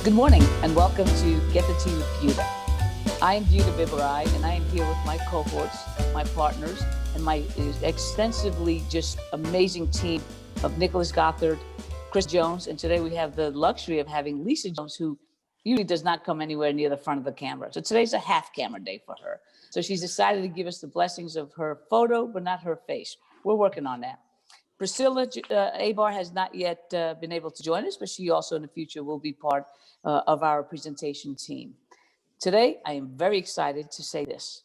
Good morning and welcome to Get the Tea with Buta. I am Buta Biberaj and I am here with my cohorts, my partners, and my extensively just amazing team of Nick Gothard, Krysta Jones, and today we have the luxury of having Lisa Jones, who usually does not come anywhere near the front of the camera. So today's a half camera day for her. So she's decided to give us the blessings of her photo, but not her face. We're working on that. Priscilla Aybar has not yet been able to join us, but she also in the future will be part of our presentation team. Today, I am very excited to say this.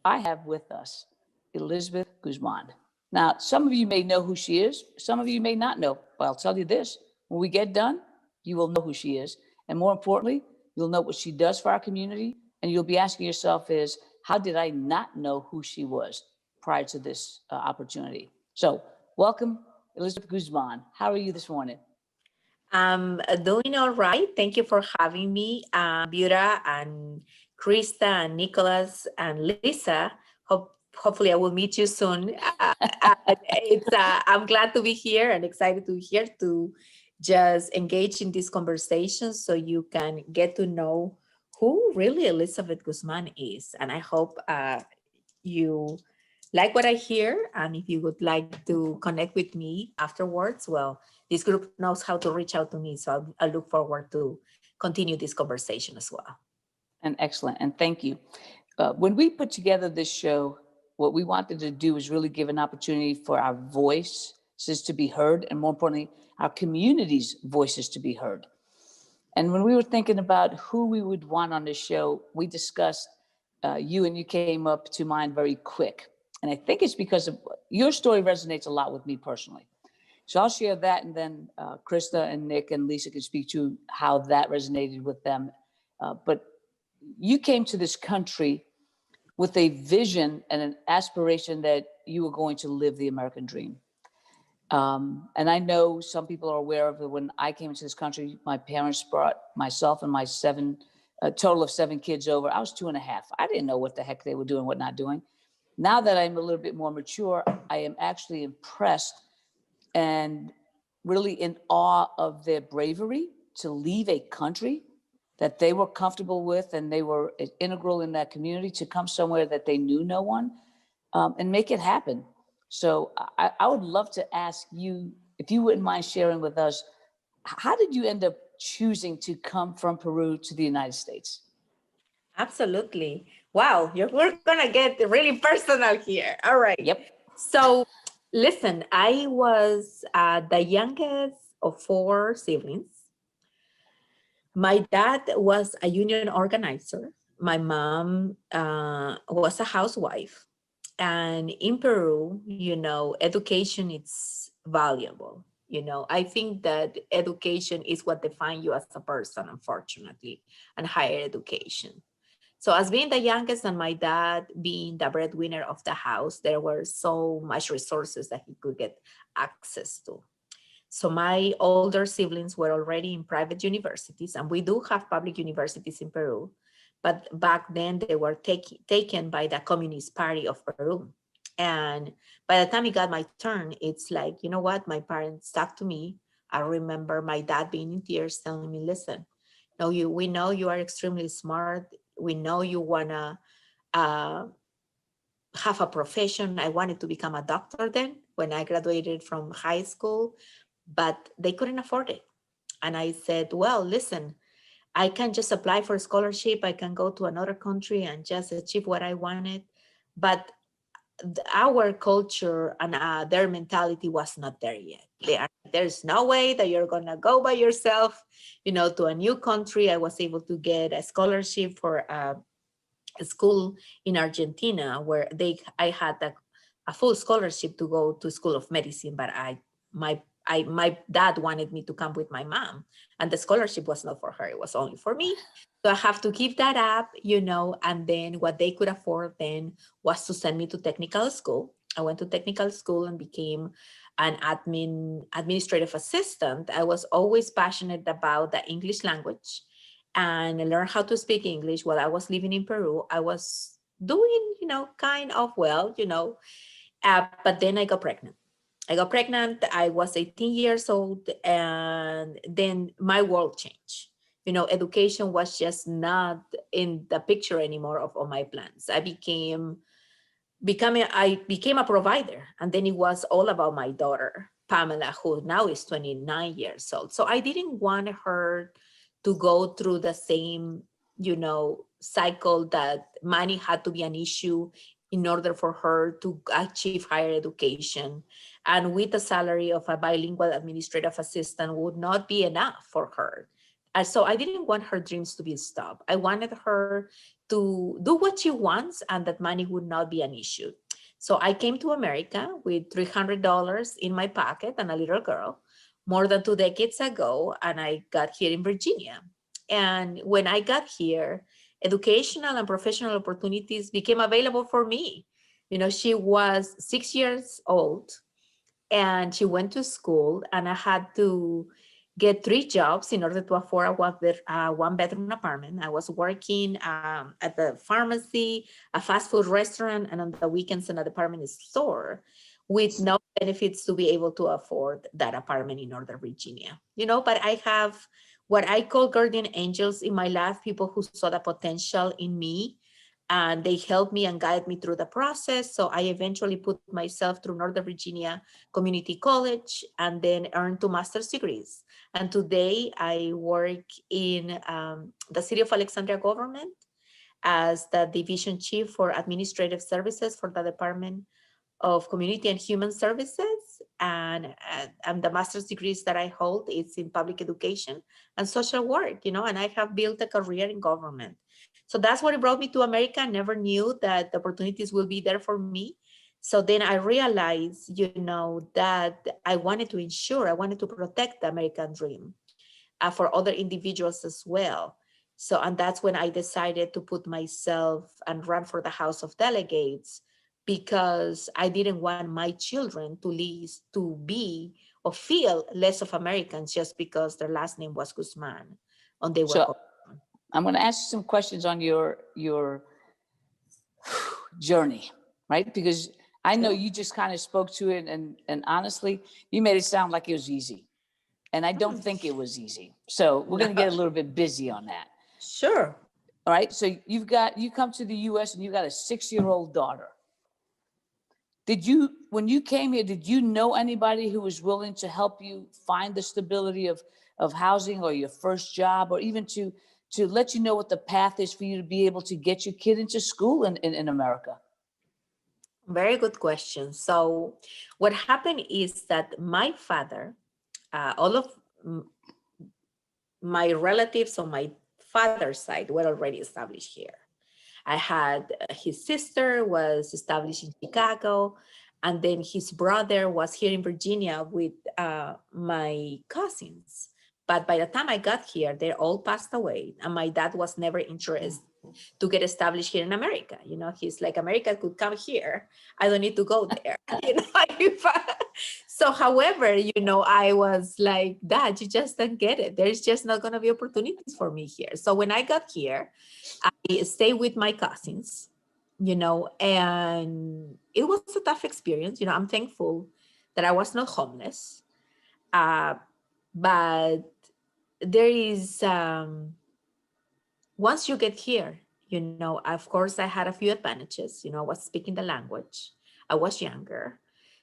I have with us Elizabeth Guzman. Now, some of you may know who she is. Some of you may not know, but I'll tell you this. When we get done, you will know who she is. And more importantly, you'll know what she does for our community. And you'll be asking yourself is, how did I not know who she was prior to this opportunity? So welcome, Elizabeth Guzman. How are you this morning? I'm doing all right. Thank you for having me, Buta and Krysta and Nicholas and Lisa. Hopefully I will meet you soon. I'm glad to be here and excited to be here to just engage in this conversation so you can get to know who really Elizabeth Guzman is. And I hope you like what I hear. And if you would like to connect with me afterwards, well, this group knows how to reach out to me. So I look forward to continue this conversation as well. And excellent. And thank you. When we put together this show, what we wanted to do is really give an opportunity for our voices to be heard, and more importantly, our community's voices to be heard. And when we were thinking about who we would want on this show, we discussed you, and you came up to mind very quick. And I think it's because of your story resonates a lot with me personally. So I'll share that, and then Krysta and Nick and Lisa can speak to how that resonated with them. But you came to this country with a vision and an aspiration that you were going to live the American dream. And I know some people are aware of it. When I came into this country, my parents brought myself and my total of seven kids over. I was 2.5. I didn't know what the heck they were doing, what not doing. Now that I'm a little bit more mature, I am actually impressed and really in awe of their bravery to leave a country that they were comfortable with and they were integral in that community to come somewhere that they knew no one and make it happen. So I would love to ask you, if you wouldn't mind sharing with us, how did you end up choosing to come from Peru to the United States? Absolutely. Wow, we're going to get really personal here. All right. Yep. So listen, I was the youngest of 4 siblings. My dad was a union organizer. My mom was a housewife. And in Peru, education is valuable. I think that education is what defines you as a person, unfortunately, and higher education. So as being the youngest and my dad being the breadwinner of the house, there were so much resources that he could get access to. So my older siblings were already in private universities, and we do have public universities in Peru, but back then they were taken by the Communist Party of Peru. And by the time it got my turn, it's like, you know what? My parents stuck to me. I remember my dad being in tears telling me, listen, no, we know you are extremely smart. We know you wanna have a profession. I wanted to become a doctor then when I graduated from high school, but they couldn't afford it. And I said, well, listen, I can just apply for a scholarship. I can go to another country and just achieve what I wanted. But our culture and their mentality was not there yet. There's no way that you're going to go by yourself, to a new country. I was able to get a scholarship for a school in Argentina where I had a full scholarship to go to School of Medicine, but my dad wanted me to come with my mom, and the scholarship was not for her, it was only for me. So I have to give that up, and then what they could afford then was to send me to technical school. I went to technical school and became an administrative assistant. I was always passionate about the English language and learn how to speak English while I was living in Peru. I was doing, kind of well, but then I got pregnant. I was 18 years old, and then my world changed. education was just not in the picture anymore of my plans. I became a provider, and then it was all about my daughter, Pamela, who now is 29 years old. So I didn't want her to go through the same, cycle that money had to be an issue in order for her to achieve higher education. And with the salary of a bilingual administrative assistant would not be enough for her. And so I didn't want her dreams to be stopped. I wanted her to do what she wants and that money would not be an issue. So I came to America with $300 in my pocket and a little girl more than 2 decades ago, and I got here in Virginia. And when I got here, educational and professional opportunities became available for me. She was 6 years old and she went to school, and I had to get 3 jobs in order to afford a one-bedroom apartment. I was working at the pharmacy, a fast food restaurant, and on the weekends in a department store with no benefits to be able to afford that apartment in Northern Virginia. But I have what I call guardian angels in my life, people who saw the potential in me, and they helped me and guided me through the process. So I eventually put myself through Northern Virginia Community College and then earned 2 master's degrees. And today I work in the City of Alexandria government as the division chief for administrative services for the Department of Community and Human Services. And the master's degrees that I hold is in public education and social work, and I have built a career in government. So that's what brought me to America. I never knew that the opportunities will be there for me. So then I realized, that I wanted to protect the American dream for other individuals as well. So, and that's when I decided to put myself and run for the House of Delegates, because I didn't want my children to be or feel less of Americans just because their last name was Guzman and they were. So I'm going to ask you some questions on your journey, right? Because I know you just kind of spoke to it, and honestly, you made it sound like it was easy. And I don't think it was easy. So we're going to get a little bit busy on that. Sure. All right. So you come to the US and you got a 6-year-old daughter. When you came here, did you know anybody who was willing to help you find the stability of housing or your first job, or even to let you know what the path is for you to be able to get your kid into school in America? Very good question. So what happened is that my father, all of my relatives on my father's side were already established here. I had his sister was established in Chicago, and then his brother was here in Virginia with my cousins. But by the time I got here, they all passed away, and my dad was never interested to get established here in America. He's like, America could come here. I don't need to go there. So, however, I was like, Dad, you just don't get it. There's just not going to be opportunities for me here. So when I got here, I stayed with my cousins, and it was a tough experience. I'm thankful that I was not homeless. But there is, once you get here, of course, I had a few advantages. I was speaking the language. I was younger,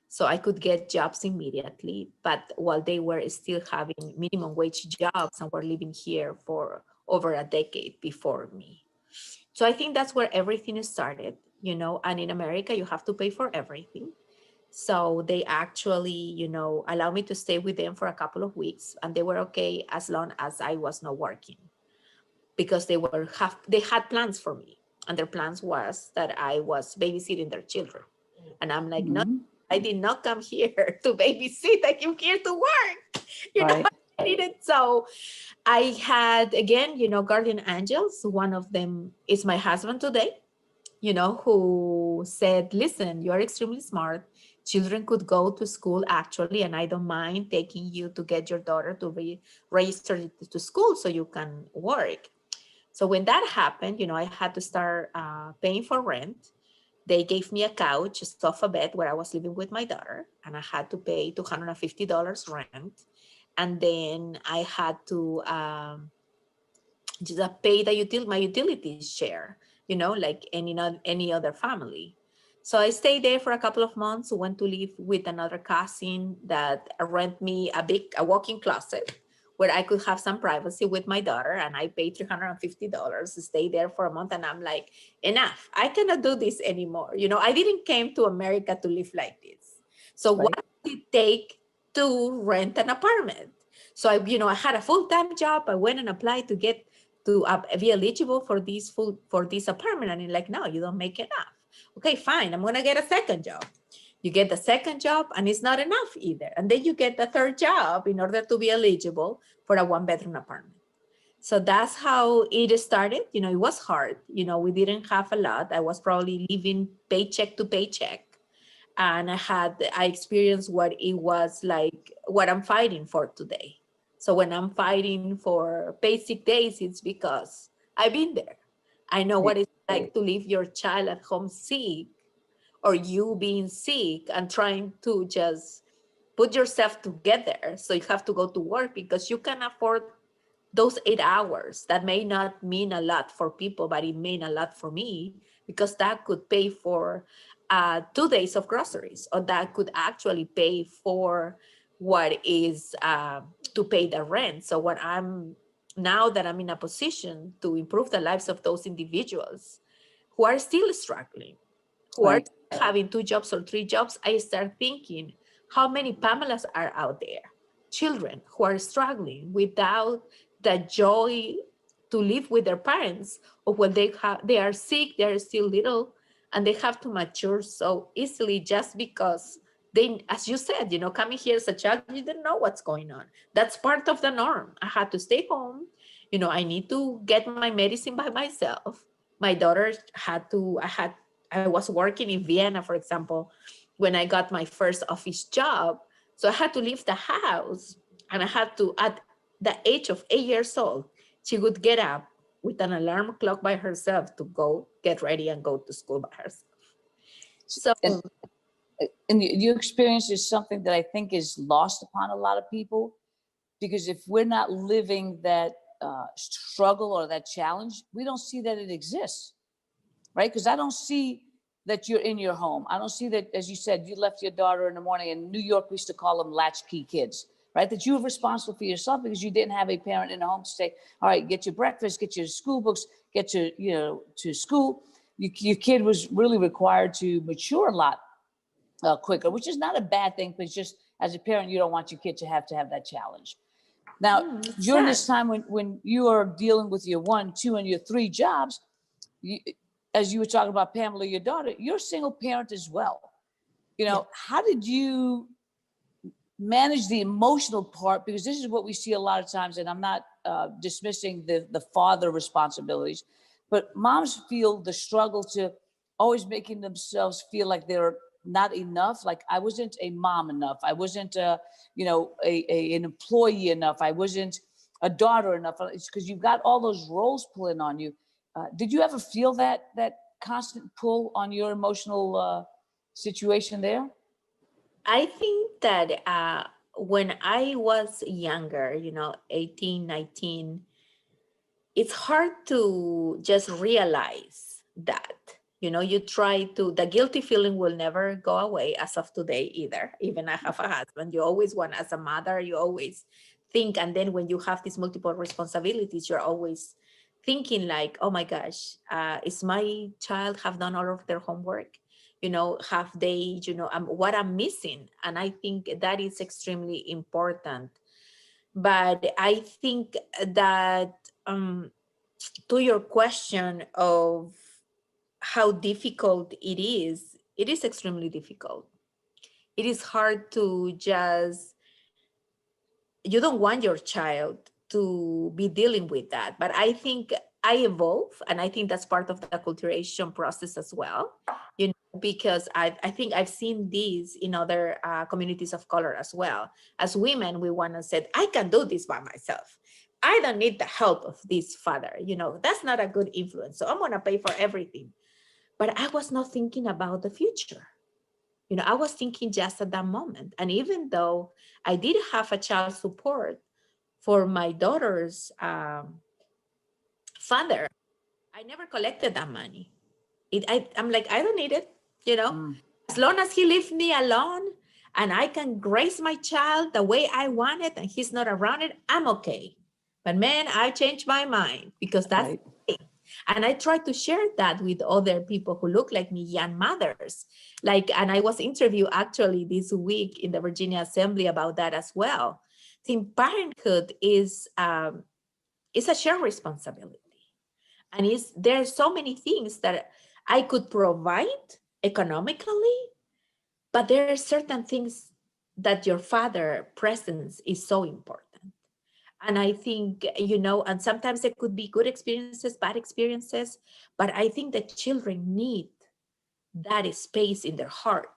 so I could get jobs immediately. But while they were still having minimum wage jobs and were living here for over a decade before me. So I think that's where everything started, and in America, you have to pay for everything. So they actually, allowed me to stay with them for a couple of weeks, and they were okay as long as I was not working, because they had plans for me, and their plans was that I was babysitting their children. And I'm like, no, I did not come here to babysit. I came here to work. Right. I needed. So I had, again, guardian angels. One of them is my husband today, who said, listen, you're extremely smart. Children could go to school actually, and I don't mind taking you to get your daughter to be registered to school so you can work. So when that happened, I had to start paying for rent. They gave me a couch, a sofa bed where I was living with my daughter, and I had to pay $250 rent. And then I had to just pay my utilities share, like any other family. So I stayed there for a couple of months, went to live with another cousin that rent me a walk-in closet where I could have some privacy with my daughter, and I paid $350 to stay there for a month. And I'm like, enough, I cannot do this anymore. I didn't came to America to live like this. So what Right. did it take to rent an apartment? So I had a full-time job. I went and applied to get to be eligible for this apartment, and it's like, no, you don't make enough. Okay, fine, I'm gonna get a second job. You get the second job and it's not enough either, and then you get the third job in order to be eligible for a one-bedroom apartment. So that's how it started. It was hard. We didn't have a lot. I was probably living paycheck to paycheck, and I experienced what it was like, what I'm fighting for today. So when I'm fighting for basic days, it's because I've been there. I know what Right. it's like to leave your child at home sick, or you being sick and trying to just put yourself together. So you have to go to work because you can afford those 8 hours. That may not mean a lot for people, but it mean a lot for me, because that could pay for 2 days of groceries, or that could actually pay for what is to pay the rent. So now that I'm in a position to improve the lives of those individuals who are still struggling, who are Right. having 2 jobs or 3 jobs, I start thinking, how many Pamelas are out there? Children who are struggling without the joy to live with their parents, or when they are sick, they are still little, and they have to mature so easily just because they, as you said, coming here as a child, you didn't know what's going on. That's part of the norm. I had to stay home. I need to get my medicine by myself. My daughter I was working in Vienna, for example, when I got my first office job. So I had to leave the house, and I had to, at the age of 8 years old, she would get up with an alarm clock by herself to go get ready and go to school by herself. So And your experience is something that I think is lost upon a lot of people, because if we're not living that struggle or that challenge, we don't see that it exists, right? Because I don't see that you're in your home. I don't see that, as you said, you left your daughter in the morning. In New York, we used to call them latchkey kids, right? That you were responsible for yourself because you didn't have a parent in the home to say, all right, get your breakfast, get your school books, get your, to school. Your kid was really required to mature a lot quicker, which is not a bad thing, but just as a parent, you don't want your kid to have that challenge. Now, it's during sad. this time when you are dealing with your 1, 2, and your 3 jobs, you, as you were talking about Pamela, your daughter, you're a single parent as well. Yeah. How did you manage the emotional part? Because this is what we see a lot of times, and I'm not dismissing the father responsibilities, but moms feel the struggle to always making themselves feel like they're not enough. Like, I wasn't a mom enough. I wasn't an employee enough. I wasn't a daughter enough. It's because you've got all those roles pulling on you. Did you ever feel that constant pull on your emotional situation there? I think that when I was younger, 18, 19, it's hard to just realize that. You try to, the guilty feeling will never go away as of today either. Even I have a husband, you always want, as a mother, you always think. And then when you have these multiple responsibilities, you're always thinking like, oh my gosh, is my child have done all of their homework? Have they, what I'm missing? And I think that is extremely important. But I think that to your question of how difficult it is extremely difficult. It is hard to just, you don't want your child to be dealing with that. But I think I evolve, and I think that's part of the acculturation process as well, because I think I've seen these in other communities of color as well. As women, we want to say, I can do this by myself. I don't need the help of this father. That's not a good influence. So I'm going to pay for everything. But I was not thinking about the future. I was thinking just at that moment. And even though I did have a child support for my daughter's father, I never collected that money. I'm like, I don't need it, you know, as long as he leaves me alone and I can raise my child the way I want it and he's not around it, I'm okay. But man, I changed my mind because that's Right. the thing. And I try to share that with other people who look like me, young mothers. Like, and I was interviewed actually this week in the Virginia Assembly about that as well. I think parenthood is a shared responsibility. And there are so many things that I could provide economically, but there are certain things that your father presence is so important. And I think, you know, and sometimes there could be good experiences, bad experiences, but I think that children need that space in their heart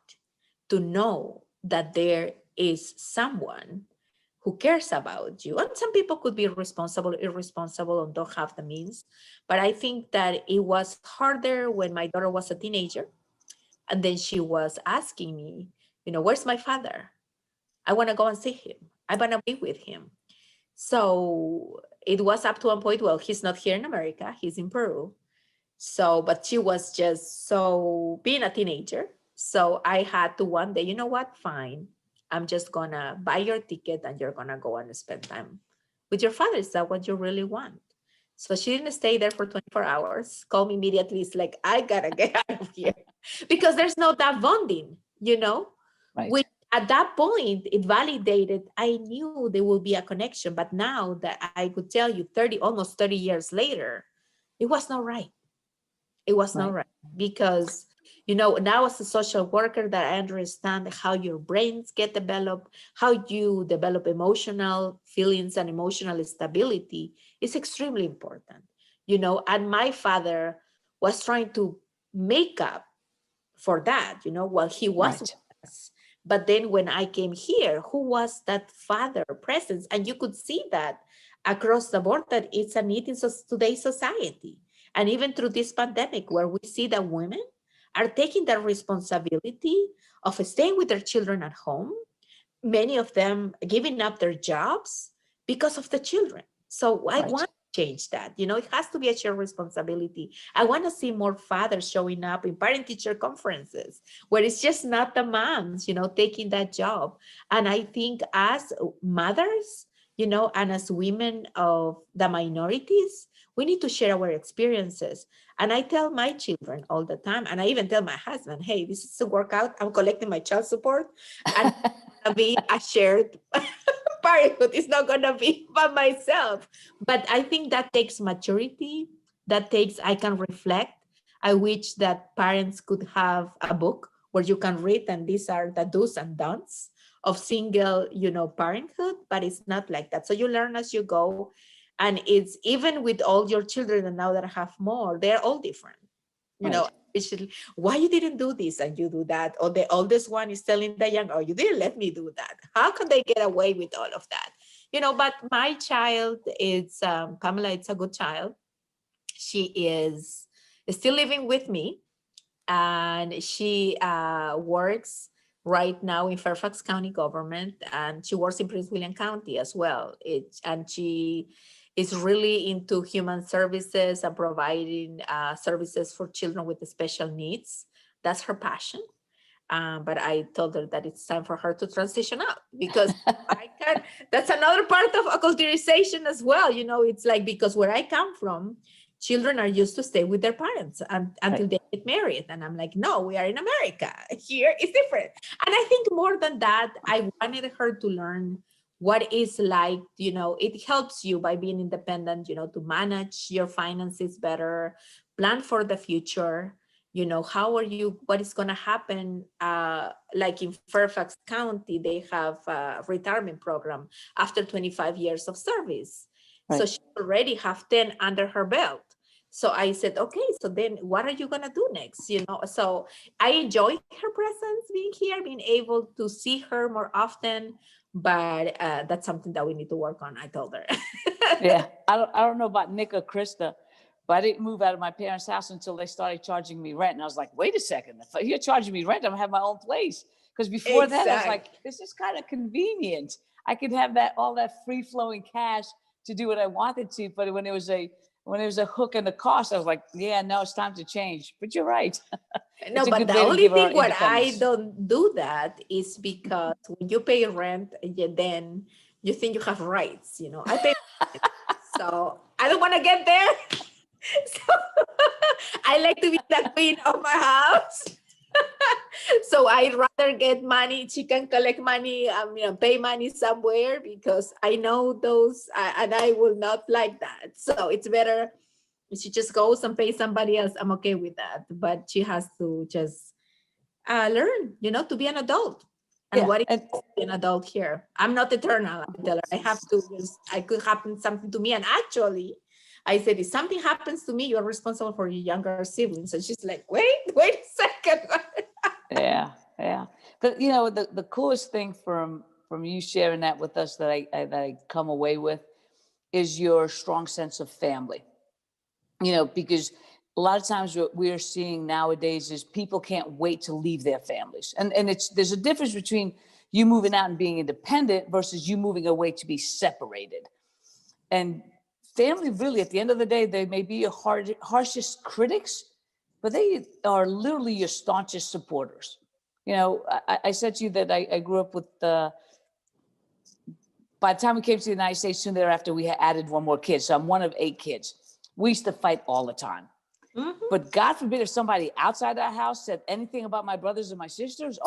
to know that there is someone who cares about you. And some people could be responsible, irresponsible, and don't have the means. But I think that it was harder when my daughter was a teenager. And then she was asking me, you know, where's my father? I want to go and see him. I want to be with him. So it was up to one point, well, he's not here in America, he's in Peru. So, but she was just so being a teenager. So I had to one day, you know what? Fine. I'm just gonna buy your ticket and you're gonna go and spend time with your father. Is that what you really want? So she didn't stay there for 24 hours. Call me immediately. It's like, I gotta get out of here because there's no that bonding, you know? Right. Which at that point, it validated, I knew there will be a connection. But now that I could tell you almost 30 years later, it was not right. It was not Right. right because, you know, now as a social worker that I understand how your brains get developed, how you develop emotional feelings and emotional stability is extremely important, you know. And my father was trying to make up for that, you know, while he was with Right. us. But then when I came here, who was that father presence? And you could see that across the board that it's a need in today's society. And even through this pandemic, where we see that women are taking the responsibility of staying with their children at home, many of them giving up their jobs because of the children. So I Right. want to change that. You know, it has to be a shared responsibility. I want to see more fathers showing up in parent teacher conferences where it's just not the moms, you know, taking that job. And I think as mothers, you know, and as women of the minorities, we need to share our experiences. And I tell my children all the time, and I even tell my husband, hey, this is a workout. I'm collecting my child support. And be a shared parenthood. It's not gonna be by myself. But I think that takes maturity. That takes I can reflect. I wish that parents could have a book where you can read, and these are the do's and don'ts of single, you know, parenthood. But it's not like that. So you learn as you go, and it's even with all your children, and now that I have more, they're all different. You know, Right. why you didn't do this and you do that, or the oldest one is telling the young, oh, you didn't let me do that. How can they get away with all of that, you know? But my child is Pamela. It's a good child. She is still living with me, and she works right now in Fairfax County government, and she works in Prince William County as well. And she is really into human services and providing services for children with special needs. That's her passion. But I told her that it's time for her to transition out because I can. That's another part of acculturization as well. You know, it's like because where I come from, children are used to stay with their parents until Right. they get married. And I'm like, no, we are in America. Here it's different. And I think more than that, I wanted her to learn what is like, you know, it helps you by being independent, you know, to manage your finances better, plan for the future. You know, how are you, what is going to happen? Like in Fairfax County, they have a retirement program after 25 years of service. So Right. she already have 10 under her belt. So I said, okay, so then what are you going to do next? You know, so I enjoy her presence being here, being able to see her more often. But that's something that we need to work on, I told her. Yeah. I don't know about Nick or Krysta, but I didn't move out of my parents' house until they started charging me rent. And I was like, wait a second, if you're charging me rent, I'm gonna have my own place. Because before that, I was like, Exactly. this is kind of convenient. I could have that all that free flowing cash to do what I wanted to. But when it was a when there's a hook in the cost, I was like, yeah, no, it's time to change. But you're right. No, It's a but good the way to only give her thing what I independence. don't do that is because when you pay rent, then you think you have rights. I pay rent, so I don't want to get there. So I like to be the queen of my house. So I'd rather get money. She can collect money, pay money somewhere, because I know those, and I will not like that. So it's better if she just goes and pays somebody else. I'm okay with that, but she has to just learn, to be an adult. And Yeah. what is And to be an adult here? I'm not eternal. I tell her I have to I could happen something to me. And actually, I said, if something happens to me, you're responsible for your younger siblings. And she's like, wait a second. yeah, yeah. But the coolest thing from you sharing that with us that I come away with is your strong sense of family. Because a lot of times what we're seeing nowadays is people can't wait to leave their families. And there's a difference between you moving out and being independent versus you moving away to be separated. And family, really, at the end of the day, they may be your harshest critics, but they are literally your staunchest supporters. I said to you that I grew up with, by the time we came to the United States, soon thereafter, we had added one more kid. So I'm one of 8 kids. We used to fight all the time. Mm-hmm. But God forbid if somebody outside our house said anything about my brothers and my sisters,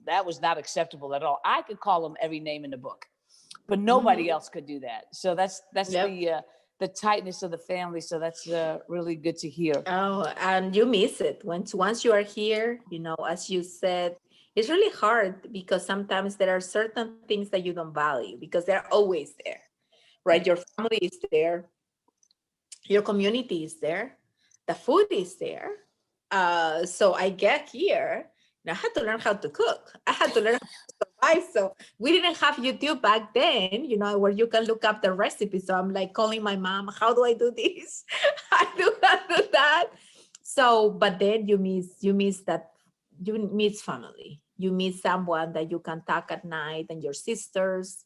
that was not acceptable at all. I could call them every name in the book, but nobody else could do that. So that's yep. The tightness of the family. So that's really good to hear. Oh, and you miss it once you are here. As you said, it's really hard because sometimes there are certain things that you don't value because they're always there, right? Your family is there, your community is there, the food is there. So I get here and I had to learn how to cook. I had to learn how to survive. So we didn't have YouTube back then, where you can look up the recipe. So I'm like calling my mom, how do I do this? I do that. So, but then you miss that, you miss family. You miss someone that you can talk at night, and your sisters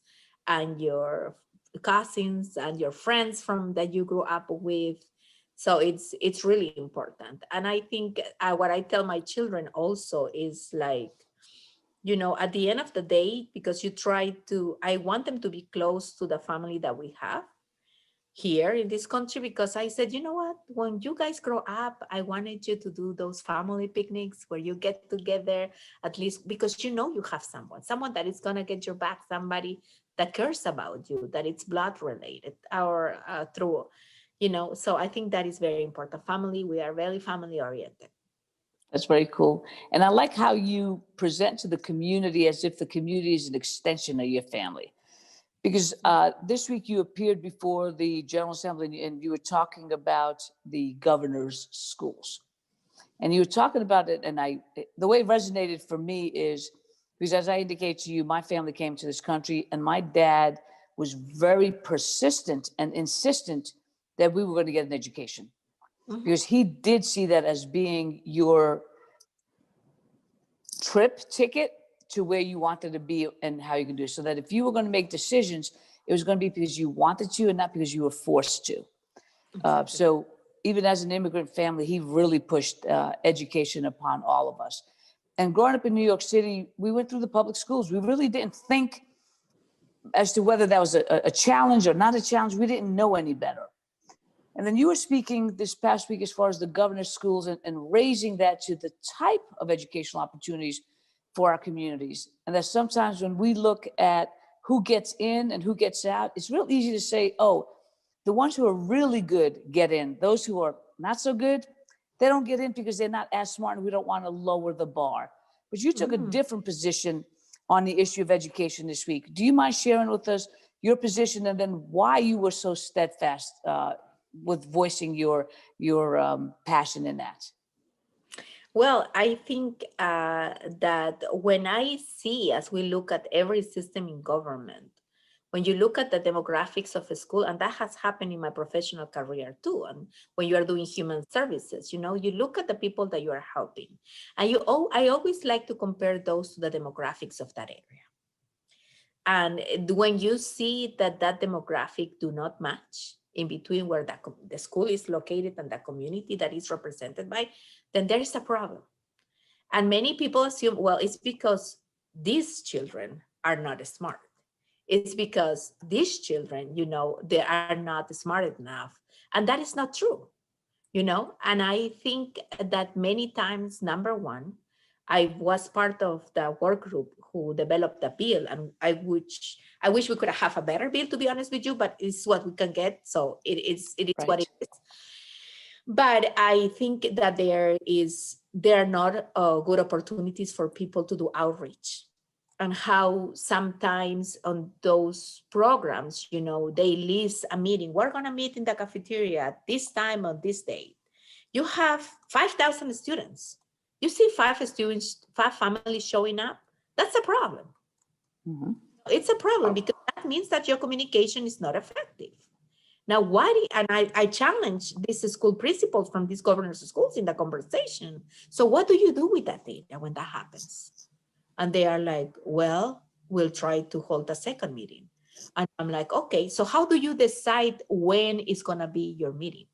and your cousins and your friends from that you grew up with. So it's really important. And I think what I tell my children also is like, at the end of the day, because I want them to be close to the family that we have here in this country, because I said, you know what, when you guys grow up, I wanted you to do those family picnics where you get together, at least because you have someone that is going to get your back, somebody that cares about you, that it's blood related or through, so I think that is very important. Family, we are very family oriented. That's very cool. And I like how you present to the community as if the community is an extension of your family. Because this week you appeared before the General Assembly and you were talking about the governor's schools. And you were talking about it, and the way it resonated for me is because, as I indicated to you, my family came to this country and my dad was very persistent and insistent that we were going to get an education. Mm-hmm. Because he did see that as being your trip ticket to where you wanted to be and how you can do it. So that if you were going to make decisions, it was going to be because you wanted to and not because you were forced to. So even as an immigrant family, he really pushed education upon all of us. And growing up in New York City, we went through the public schools. We really didn't think as to whether that was a challenge or not a challenge. We didn't know any better. And then you were speaking this past week as far as the governor's schools and raising that to the type of educational opportunities for our communities. And that sometimes when we look at who gets in and who gets out, it's real easy to say, the ones who are really good get in. Those who are not so good, they don't get in because they're not as smart and we don't want to lower the bar. But you took a different position on the issue of education this week. Do you mind sharing with us your position and then why you were so steadfast with voicing your passion in that? Well, I think that when I see, as we look at every system in government, when you look at the demographics of a school, and that has happened in my professional career too, and when you are doing human services, you look at the people that you are helping. And I always like to compare those to the demographics of that area. And when you see that demographic do not match, in between where the school is located and the community that is represented by, then there is a problem. And many people assume, well, it's because these children are not smart. It's because these children, they are not smart enough. And that is not true, And I think that many times, number one, I was part of the work group who developed the bill, and I wish we could have a better bill, to be honest with you, but it's what we can get. So it is Right. what it is. But I think that there are not good opportunities for people to do outreach, and how sometimes on those programs, they list a meeting. We're going to meet in the cafeteria at this time on this date. You have 5,000 students. You see 5 students, 5 families showing up. That's a problem. Mm-hmm. It's a problem because that means that your communication is not effective. Now, I challenge these school principals from these governors' schools in the conversation. So what do you do with that data when that happens? And they are like, well, we'll try to hold a second meeting. And I'm like, okay, so how do you decide when is going to be your meeting?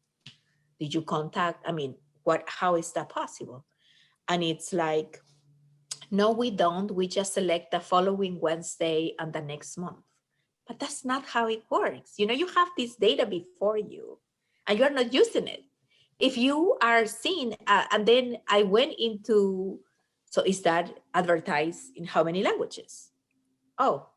Did you contact, how is that possible? And it's like, no, we don't. We just select the following Wednesday and the next month. But that's not how it works. You have this data before you and you're not using it. If you are seeing, and then I went into, so is that advertised in how many languages? Oh,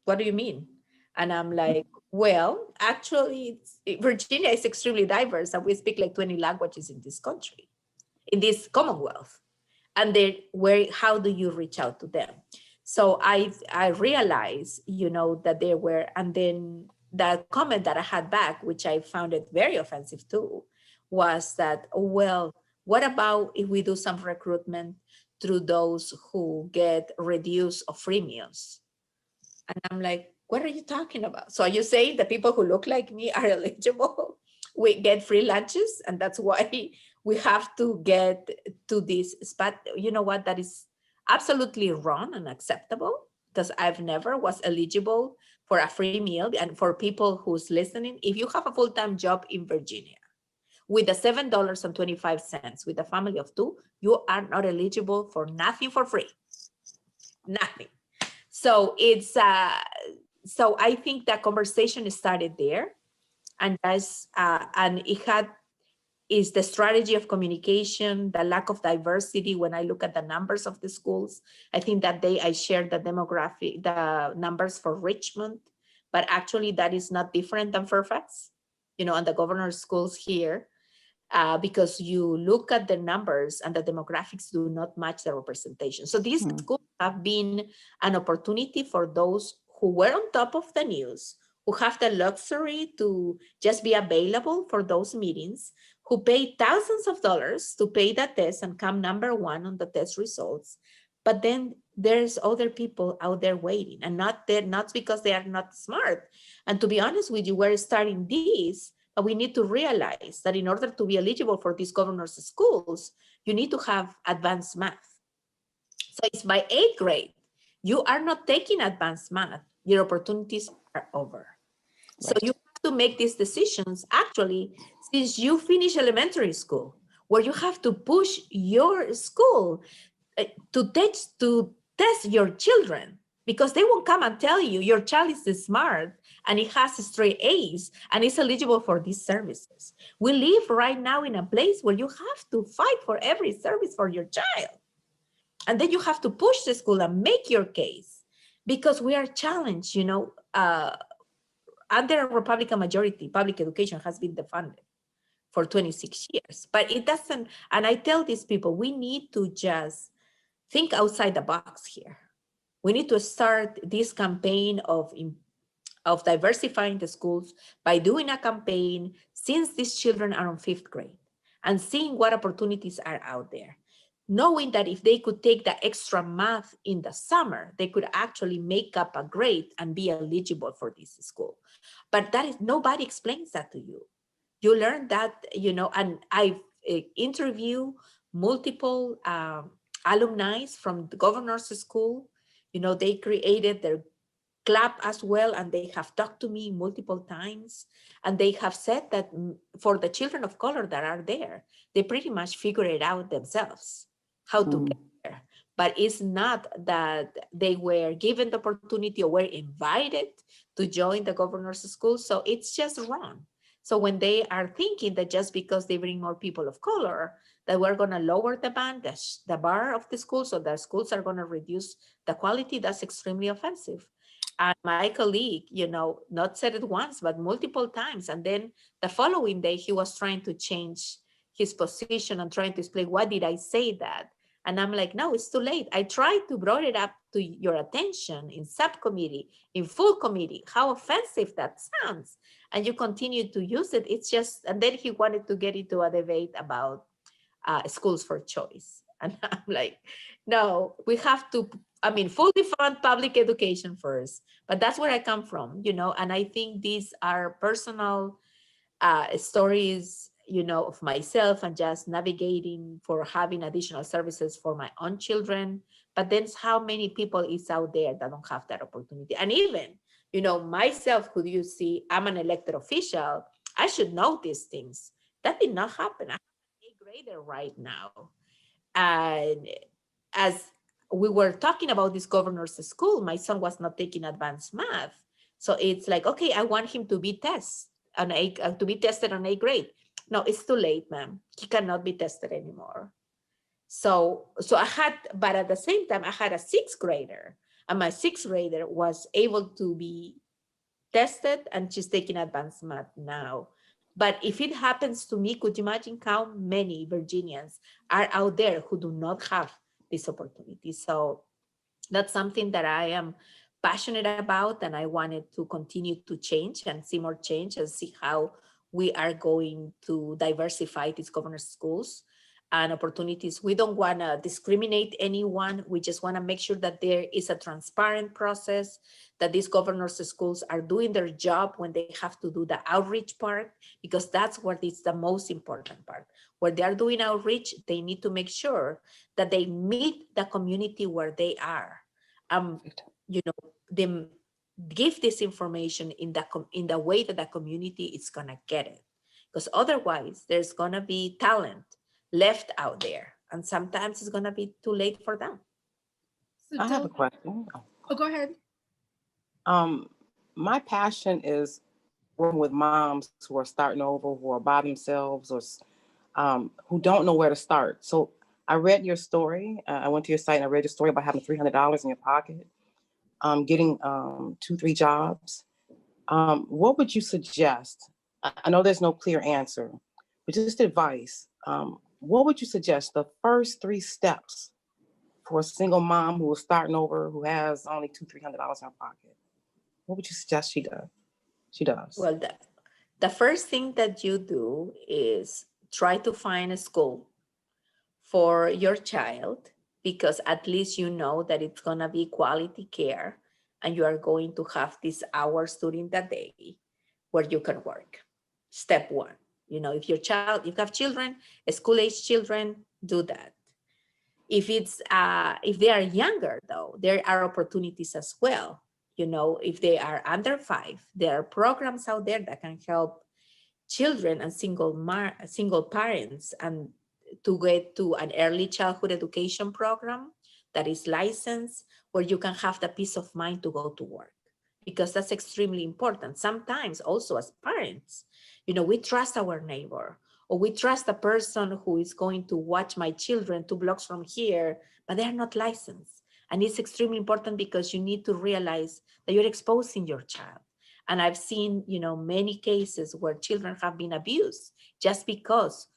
what do you mean? And I'm like, well, actually, Virginia is extremely diverse and we speak like 20 languages in this country, in this Commonwealth. And then how do you reach out to them? So I realized, that there were, and then that comment that I had back, which I found it very offensive too, was that, well, what about if we do some recruitment through those who get reduced or free meals? And I'm like, what are you talking about? So are you saying the people who look like me are eligible? We get free lunches, and that's why we have to get to this spot. You know what? That is absolutely wrong and unacceptable, because I've never was eligible for a free meal. And for people who's listening, if you have a full-time job in Virginia with the $7.25 with a family of 2, you are not eligible for nothing for free. Nothing. So so I think that conversation started there, and is the strategy of communication, the lack of diversity. When I look at the numbers of the schools, I think that I shared the demographic, the numbers for Richmond, but actually that is not different than Fairfax, and the governor's schools here, because you look at the numbers and the demographics do not match the representation. So these schools have been an opportunity for those who were on top of the news, who have the luxury to just be available for those meetings, who pay thousands of dollars to pay the test and come number 1 on the test results. But then there's other people out there waiting, and not because they are not smart. And to be honest with you, we're starting this, but we need to realize that in order to be eligible for these governor's schools, you need to have advanced math. So it's by 8th grade. You are not taking advanced math. Your opportunities are over. Right. So you have to make these decisions actually since you finish elementary school, where you have to push your school to test your children, because they won't come and tell you your child is smart and it has straight A's and is eligible for these services. We live right now in a place where you have to fight for every service for your child. And then you have to push the school and make your case, because we are challenged, under a Republican majority, public education has been defunded for 26 years, but it doesn't. And I tell these people, we need to just think outside the box here. We need to start this campaign of diversifying the schools by doing a campaign since these children are on 5th grade and seeing what opportunities are out there. Knowing that if they could take the extra math in the summer, they could actually make up a grade and be eligible for this school. But nobody explains that to you. You learn that, and I've interviewed multiple alumni from the governor's school. They created their clap as well, and they have talked to me multiple times, and they have said that for the children of color that are there, they pretty much figure it out themselves how to get there. But it's not that they were given the opportunity or were invited to join the governor's school. So it's just wrong. So when they are thinking that just because they bring more people of color, that we're going to lower the the bar of the school, so the schools are going to reduce the quality, that's extremely offensive. And my colleague, not said it once, but multiple times. And then the following day, he was trying to change his position and trying to explain, why did I say that? And I'm like, no, it's too late. I tried to bring it up to your attention in subcommittee, in full committee, how offensive that sounds. And you continue to use it. It's just, and then he wanted to get into a debate about schools for choice. And I'm like, no, we have to, fully fund public education first. But that's where I come from, and I think these are personal stories, of myself and just navigating for having additional services for my own children. But then how many people is out there that don't have that opportunity? And even, myself, who you see, I'm an elected official, I should know these things. That did not happen. I'm an 8th grader right now. And as we were talking about this governor's school, my son was not taking advanced math. So it's like, okay, I want him to be tested on to be tested on 8th grade. No, it's too late, ma'am. He cannot be tested anymore. So but at the same time, I had a 6th grader, and my 6th grader was able to be tested, and she's taking advanced math now. But if it happens to me, could you imagine how many Virginians are out there who do not have this opportunity? So that's something that I am passionate about, and I wanted to continue to change and see more change and see how we are going to diversify these governor's schools and opportunities. We don't want to discriminate anyone. We just want to make sure that there is a transparent process, that these governor's schools are doing their job when they have to do the outreach part, because that's what is the most important part. Where they are doing outreach, they need to make sure that they meet the community where they are. Them give this information in the way that the community is gonna get it, because otherwise there's gonna be talent left out there, and sometimes it's gonna be too late for them. So I have a question. Oh, go ahead. My passion is working with moms who are starting over, who are by themselves, or who don't know where to start. So I read your story. I went to your site and I read your story about having $300 in your pocket, getting 2-3 jobs. What would you suggest? I know there's no clear answer, but just advice. What would you suggest the first 3 steps for a single mom who is starting over, who has only $200-300 in her pocket? What would you suggest she does? Well, the first thing that you do is try to find a school for your child, because at least you know that it's going to be quality care, and you are going to have these hours during the day where you can work. Step 1, if you have children, school-age children, do that. If they are younger, though, there are opportunities as well. If they are under 5, there are programs out there that can help children and single parents and to get to an early childhood education program that is licensed, where you can have the peace of mind to go to work, because that's extremely important. Sometimes also as parents, we trust our neighbor, or we trust the person who is going to watch my children 2 blocks from here, but they're not licensed. And it's extremely important, because you need to realize that you're exposing your child. And I've seen, many cases where children have been abused just because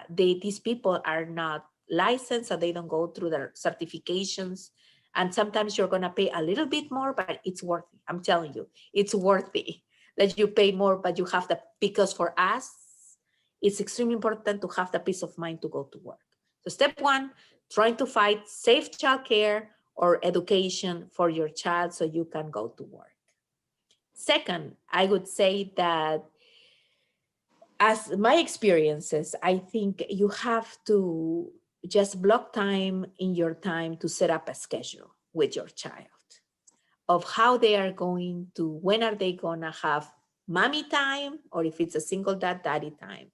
these people are not licensed, or they don't go through their certifications. And sometimes you're going to pay a little bit more, but it's worth it. I'm telling you, it's worthy that you pay more, but you have because for us, it's extremely important to have the peace of mind to go to work. So step 1, trying to find safe childcare or education for your child so you can go to work. Second, I would say that, as my experiences, I think you have to just block time in your time to set up a schedule with your child. of how they are going to, when are they gonna have mommy time, or if it's a single dad, daddy time.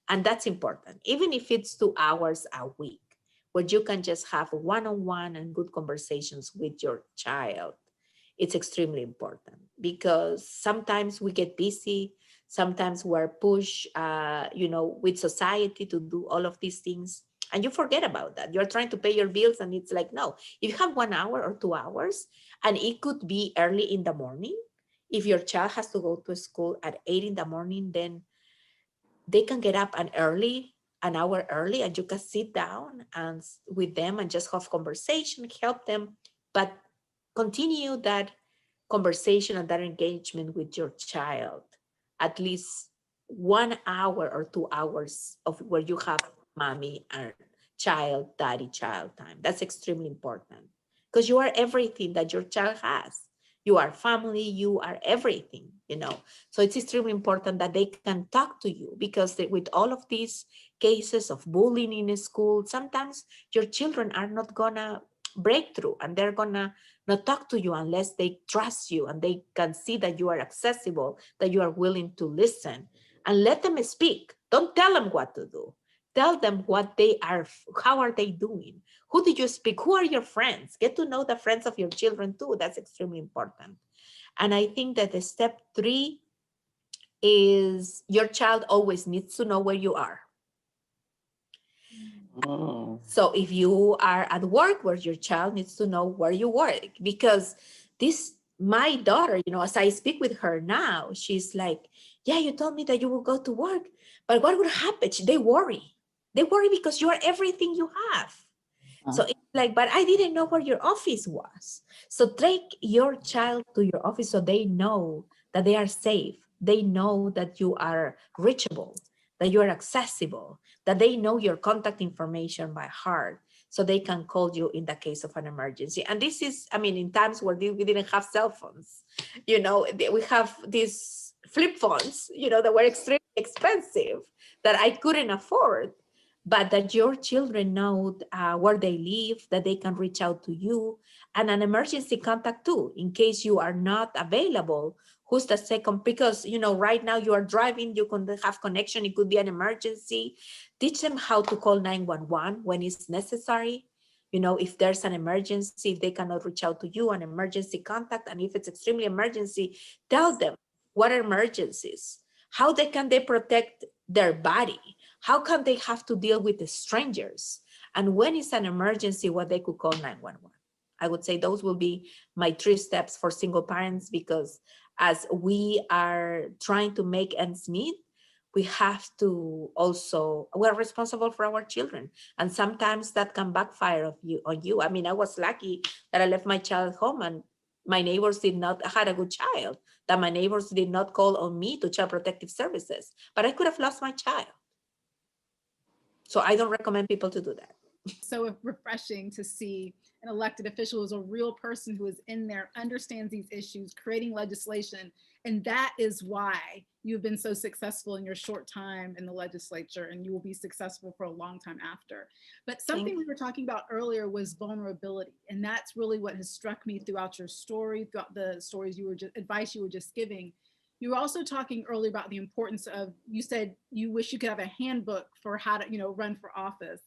And that's important, even if it's 2 hours a week, where you can just have one-on-one and good conversations with your child. It's extremely important because sometimes we get busy, sometimes we're pushed, with society to do all of these things, and you forget about that. You're trying to pay your bills, and it's like, no, if you have 1 hour or 2 hours, and it could be early in the morning. If your child has to go to school at 8 in the morning, then they can get up an hour early, and you can sit down and with them and just have conversation, help them, but continue that conversation and that engagement with your child at least 1 hour or 2 hours of where you have mommy and child time. That's extremely important because you are everything that your child has. You are family, you are everything. So it's extremely important that they can talk to you, because with all of these cases of bullying in school, sometimes your children are not gonna break through, and they're gonna not talk to you unless they trust you and they can see that you are accessible, that you are willing to listen, and let them speak. Don't tell them what to do. Tell them what they are, how are they doing? Who do you speak? Who are your friends? Get to know the friends of your children too. That's extremely important. And I think that the step 3 is your child always needs to know where you are. Oh. So if you are at work, where your child needs to know where you work, because my daughter, as I speak with her now, she's like, yeah, you told me that you will go to work, but what would happen? They worry. They worry because you are everything you have. So it's like, but I didn't know where your office was. So take your child to your office so they know that they are safe. They know that you are reachable, that you are accessible, that they know your contact information by heart, so they can call you in the case of an emergency. And this is, in times where we didn't have cell phones, we have these flip phones, that were extremely expensive, that I couldn't afford. But that your children know where they live, that they can reach out to you, and an emergency contact too, in case you are not available. Who's the second? Because, right now you are driving, you can have connection, it could be an emergency. Teach them how to call 911 when it's necessary. If there's an emergency, if they cannot reach out to you, an emergency contact. And if it's extremely emergency, tell them what are emergencies, how can they protect their body, how can they have to deal with the strangers, and when it's an emergency, what they could call 911. I would say those will be my 3 steps for single parents, because as we are trying to make ends meet, we have to also, we're responsible for our children. And sometimes that can backfire on you. I was lucky that I left my child home, and my neighbors had a good child, that my neighbors did not call on me to Child Protective Services, but I could have lost my child. So I don't recommend people to do that. So refreshing to see an elected official who is a real person who is in there, understands these issues, creating legislation. And that is why you've been so successful in your short time in the legislature, and you will be successful for a long time after. But something we were talking about earlier was vulnerability. And that's really what has struck me throughout your story, throughout the stories advice you were just giving. You were also talking earlier about the importance of, you said you wish you could have a handbook for how to, run for office.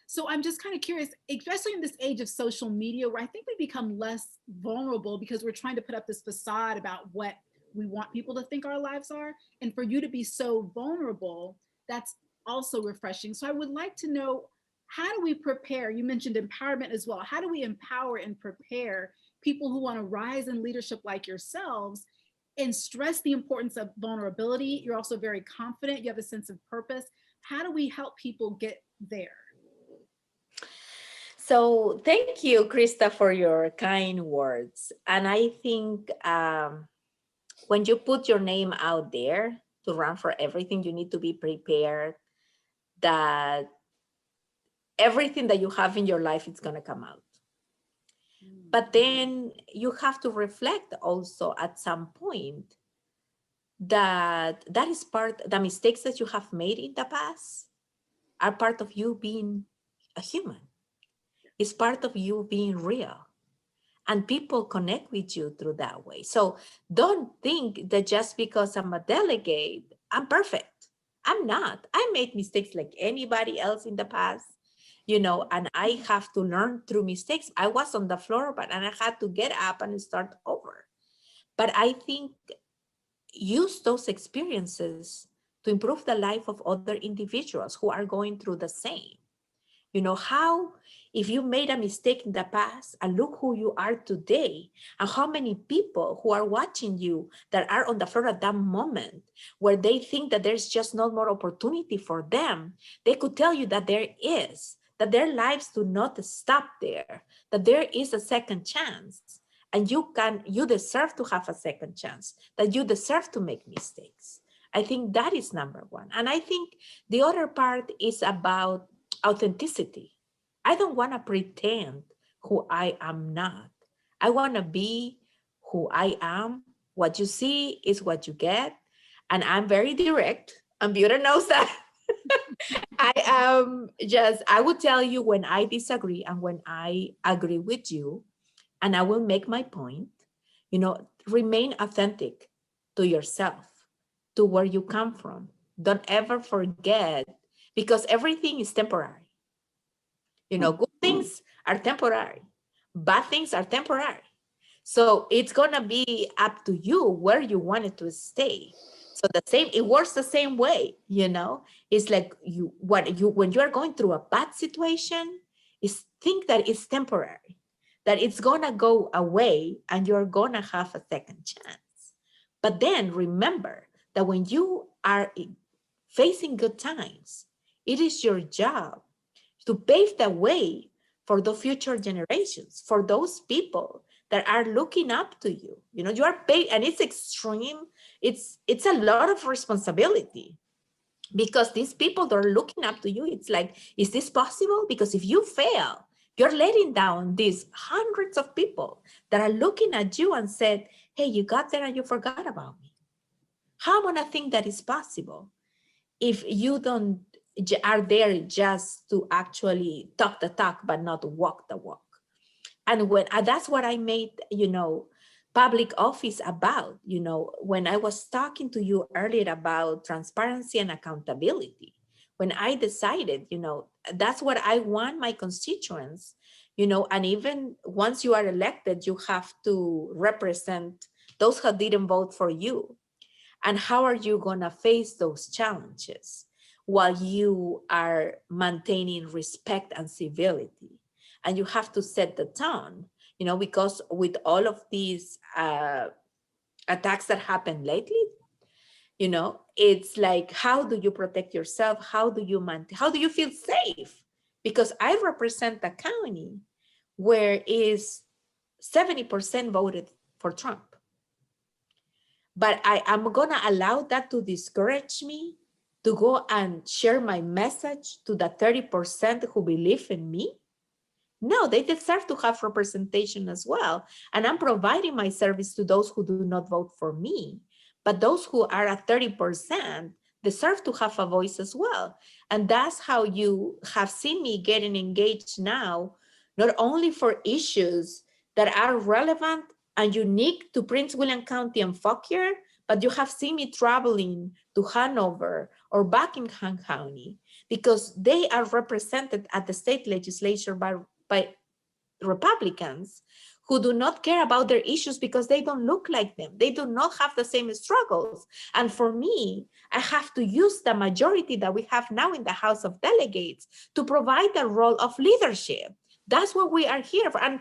So I'm just kind of curious, especially in this age of social media, where I think we become less vulnerable because we're trying to put up this facade about what we want people to think our lives are. And for you to be so vulnerable, that's also refreshing. So I would like to know, how do we prepare? You mentioned empowerment as well. How do we empower and prepare people who want to rise in leadership like yourselves, and stress the importance of vulnerability? You're also very confident, you have a sense of purpose. How do we help people get there? So thank you, Krysta, for your kind words. And I think when you put your name out there to run for everything, you need to be prepared that everything that you have in your life is going to come out. But then you have to reflect also at some point that is the mistakes that you have made in the past are part of you being a human. It's part of you being real. and people connect with you through that way. So don't think that just because I'm a delegate, I'm perfect. I'm not. I made mistakes like anybody else in the past, and I have to learn through mistakes. I was on the floor, and I had to get up and start over. But I think use those experiences to improve the life of other individuals who are going through the same. How, if you made a mistake in the past and look who you are today, and how many people who are watching you that are on the floor at that moment where they think that there's just no more opportunity for them, they could tell you that there is, that their lives do not stop there, that there is a second chance, and you deserve to have a second chance, that you deserve to make mistakes. I think that is number one. And I think the other part is about authenticity. I don't want to pretend who I am not. I want to be who I am. What you see is what you get. And I'm very direct. And Buta knows that. I would tell you when I disagree and when I agree with you, and I will make my point. Remain authentic to yourself, to where you come from. Don't ever forget, because everything is temporary. Good things are temporary. Bad things are temporary. So it's gonna be up to you where you want it to stay. So it works the same way, It's like when you are going through a bad situation, think that it's temporary, that it's gonna go away and you're gonna have a second chance. But then remember that when you are facing good times, it is your job to pave the way for the future generations, for those people that are looking up to you. You are paid, and it's extreme. It's a lot of responsibility, because these people that are looking up to you, it's like, is this possible? Because if you fail, you're letting down these hundreds of people that are looking at you and said, hey, you got there and you forgot about me. How am I gonna think that is possible if you don't are there just to actually talk the talk but not walk the walk? And that's what I made public office about. When I was talking to you earlier about transparency and accountability, when I decided, that's what I want my constituents, and even once you are elected, you have to represent those who didn't vote for you. And how are you going to face those challenges while you are maintaining respect and civility? And you have to set the tone, because with all of these attacks that happened lately, it's like, how do you protect yourself? How do you feel safe? Because I represent a county where is 70% voted for Trump. But I am gonna allow that to discourage me to go and share my message to the 30% who believe in me? No, they deserve to have representation as well. And I'm providing my service to those who do not vote for me. But those who are at 30% deserve to have a voice as well. And that's how you have seen me getting engaged now, not only for issues that are relevant and unique to Prince William County and Fauquier, but you have seen me traveling to Hanover or Buckingham County, because they are represented at the state legislature by Republicans who do not care about their issues because they don't look like them. They do not have the same struggles. And for me, I have to use the majority that we have now in the House of Delegates to provide the role of leadership. That's what we are here for. And,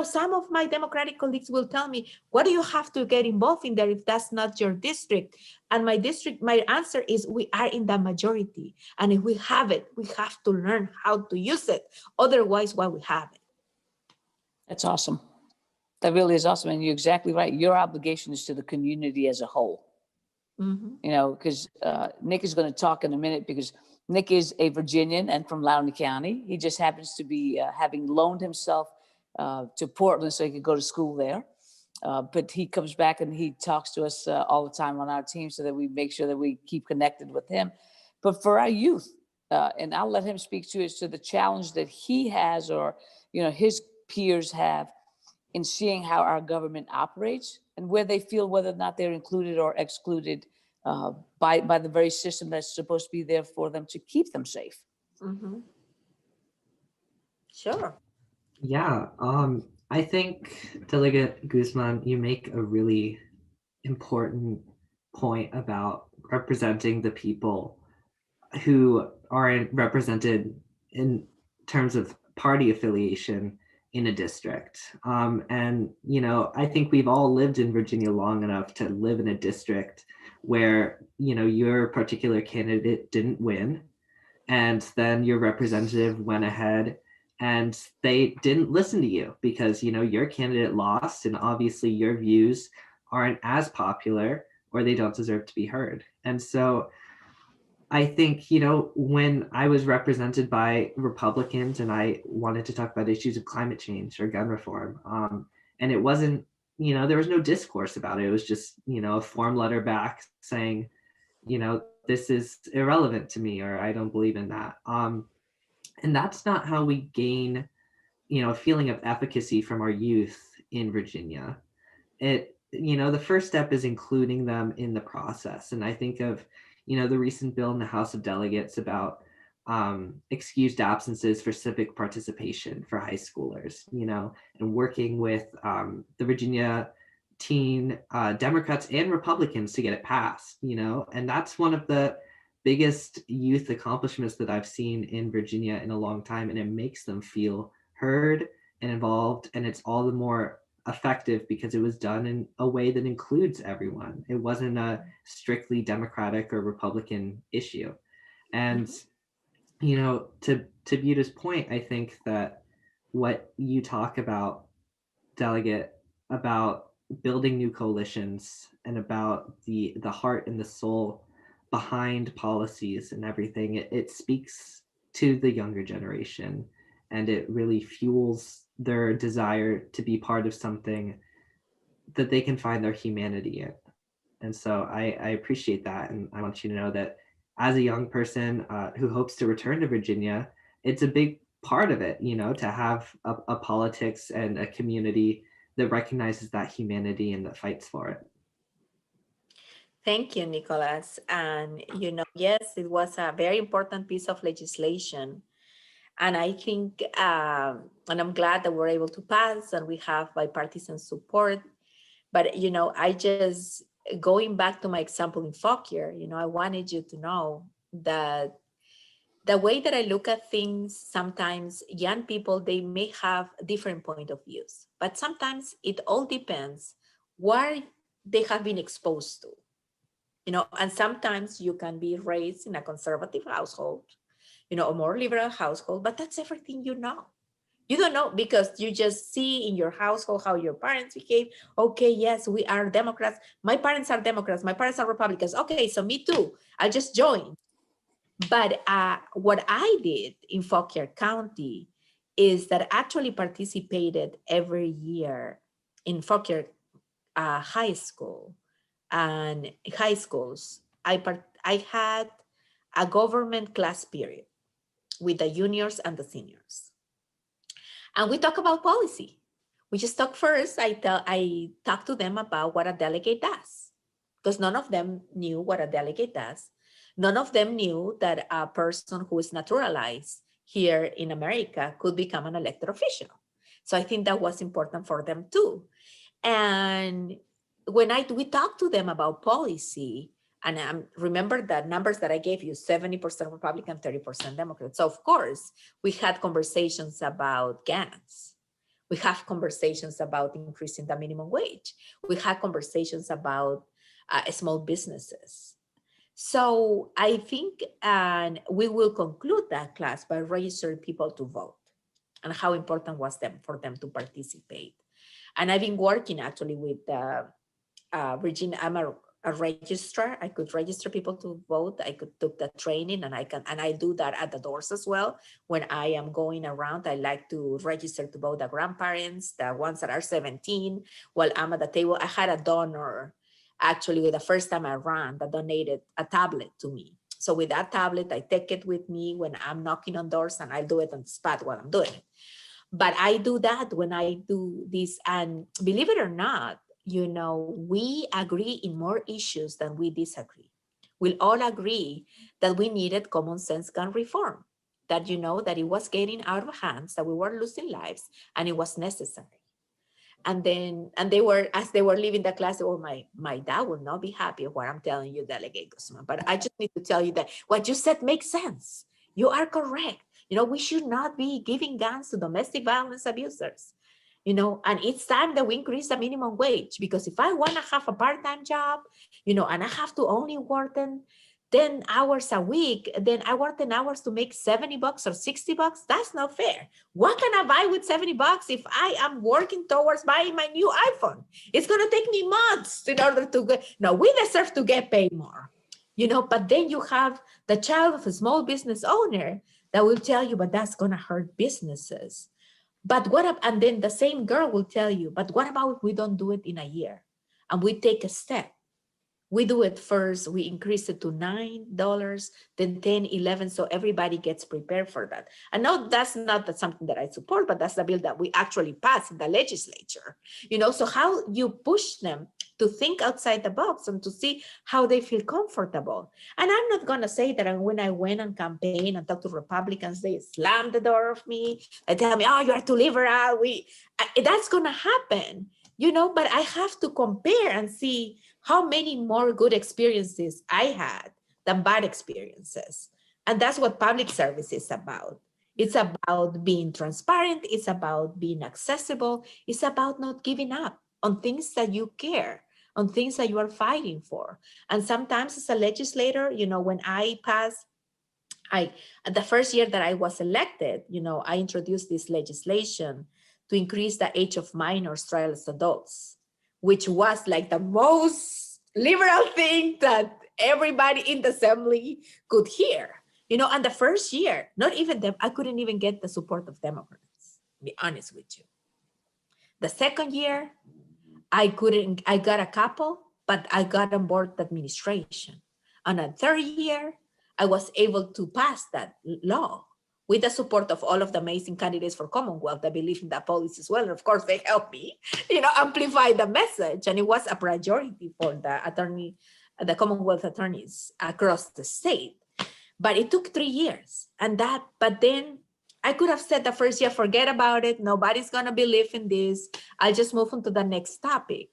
some of my Democratic colleagues will tell me, what do you have to get involved in there if that's not your district? And my answer is, we are in the majority. And if we have it, we have to learn how to use it. Otherwise, why we have it? That's awesome. That really is awesome. And you're exactly right. Your obligation is to the community as a whole. Mm-hmm. Because Nick is going to talk in a minute, because Nick is a Virginian and from Loudoun County. He just happens to be having loaned himself to Portland so he could go to school there. But he comes back and he talks to us all the time on our team so that we make sure that we keep connected with him. But for our youth, and I'll let him speak to the challenge that he has, or, his peers have in seeing how our government operates and where they feel whether or not they're included or excluded by the very system that's supposed to be there for them to keep them safe. Mm-hmm. Sure. Yeah, I think Delegate Guzman, you make a really important point about representing the people who aren't represented in terms of party affiliation in a district. And, you know, I think we've all lived in Virginia long enough to live in a district where, you know, your particular candidate didn't win, and then your representative went ahead and they didn't listen to you because, you know, your candidate lost and obviously your views aren't as popular or they don't deserve to be heard. And so I think, you know, when I was represented by Republicans and I wanted to talk about issues of climate change or gun reform, and it wasn't, you know, there was no discourse about it. It was just, you know, a form letter back saying, you know, this is irrelevant to me, or I don't believe in that. And that's not how we gain, you know, a feeling of efficacy from our youth in Virginia. You know, the first step is including them in the process. And I think of, you know, the recent bill in the House of Delegates about excused absences for civic participation for high schoolers, you know, and working with the Virginia teen Democrats and Republicans to get it passed, you know, and that's one of the biggest youth accomplishments that I've seen in Virginia in a long time. And it makes them feel heard and involved. And it's all the more effective because it was done in a way that includes everyone. It wasn't a strictly Democratic or Republican issue. And, you know, to Buta's point, I think that what you talk about, Delegate, about building new coalitions and about the heart and the soul behind policies and everything, it speaks to the younger generation, and it really fuels their desire to be part of something that they can find their humanity in. And so I appreciate that. And I want you to know that as a young person who hopes to return to Virginia, it's a big part of it, you know, to have a politics and a community that recognizes that humanity and that fights for it. Thank you, Nicholas. And, you know, yes, it was a very important piece of legislation. And I think, and I'm glad that we're able to pass and we have bipartisan support. But, you know, I just, going back to my example in Fauquier, you know, I wanted you to know that the way that I look at things, sometimes young people, they may have different point of views, but sometimes it all depends what they have been exposed to, you know, and sometimes you can be raised in a conservative household, you know, a more liberal household, but that's everything you know. You don't know because you just see in your household how your parents behave. Okay, yes, we are Democrats. My parents are Democrats. My parents are Republicans. Okay, so me too. I just joined. But what I did in Fauquier County is that I actually participated every year in Fauquier high school and high schools. I had a government class period with the juniors and the seniors. And we talk about policy. We just talk first. I talk to them about what a delegate does, because none of them knew what a delegate does. None of them knew that a person who is naturalized here in America could become an elected official. So I think that was important for them too. And when we talked to them about policy, and remember the numbers that I gave you, 70% Republican, 30% Democrat. So of course, we had conversations about guns. We have conversations about increasing the minimum wage. We had conversations about small businesses. So I think, and we will conclude that class by registering people to vote and how important was for them to participate. And I've been working actually with Virginia. I'm a registrar. I could register people to vote. I could took the training, and I do that at the doors as well. When I am going around, I like to register to vote the grandparents, the ones that are 17. While I'm at the table, I had a donor actually the first time I ran that donated a tablet to me. So with that tablet, I take it with me when I'm knocking on doors, and I do it on the spot while I'm doing it. But I do that when I do this. And believe it or not, we agree in more issues than we disagree. We'll all agree that we needed common sense gun reform, that that it was getting out of hands, that we were losing lives, and it was necessary. And they were, as they were leaving the class, oh, my dad will not be happy with what I'm telling you, Delegate Guzman. But I just need to tell you that what you said makes sense. You are correct. We should not be giving guns to domestic violence abusers. And it's time that we increase the minimum wage, because if I want to have a part-time job, and I have to only work 10 hours a week, then I work 10 hours to make $70 or $60. That's not fair. What can I buy with $70 if I am working towards buying my new iPhone? It's going to take me months in order to get, no, we deserve to get paid more, but then you have the child of a small business owner that will tell you, but that's going to hurt businesses. But and then the same girl will tell you, but what about if we don't do it in a year and we take a step? We do it first, we increase it to $9, then 10, 11, so everybody gets prepared for that. And no, that's not something that I support, but that's the bill that we actually passed in the legislature. So how you push them to think outside the box and to see how they feel comfortable. And I'm not gonna say that when I went on campaign and talked to Republicans, they slammed the door of me, they tell me, oh, you are too liberal. That's gonna happen, but I have to compare and see how many more good experiences I had than bad experiences. And that's what public service is about. It's about being transparent. It's about being accessible. It's about not giving up on things that you care, on things that you are fighting for. And sometimes as a legislator, when I passed, the first year that I was elected, I introduced this legislation to increase the age of minors trial as adults, which was like the most liberal thing that everybody in the assembly could hear. And the first year, not even them, I couldn't even get the support of Democrats, to be honest with you. The second year, I got a couple, but I got on board the administration. And the third year, I was able to pass that law with the support of all of the amazing candidates for Commonwealth that believe in that policy as well. And of course, they helped me, amplify the message. And it was a priority for the Commonwealth attorneys across the state. But it took 3 years. But then I could have said the first year, forget about it. Nobody's gonna believe in this. I'll just move on to the next topic.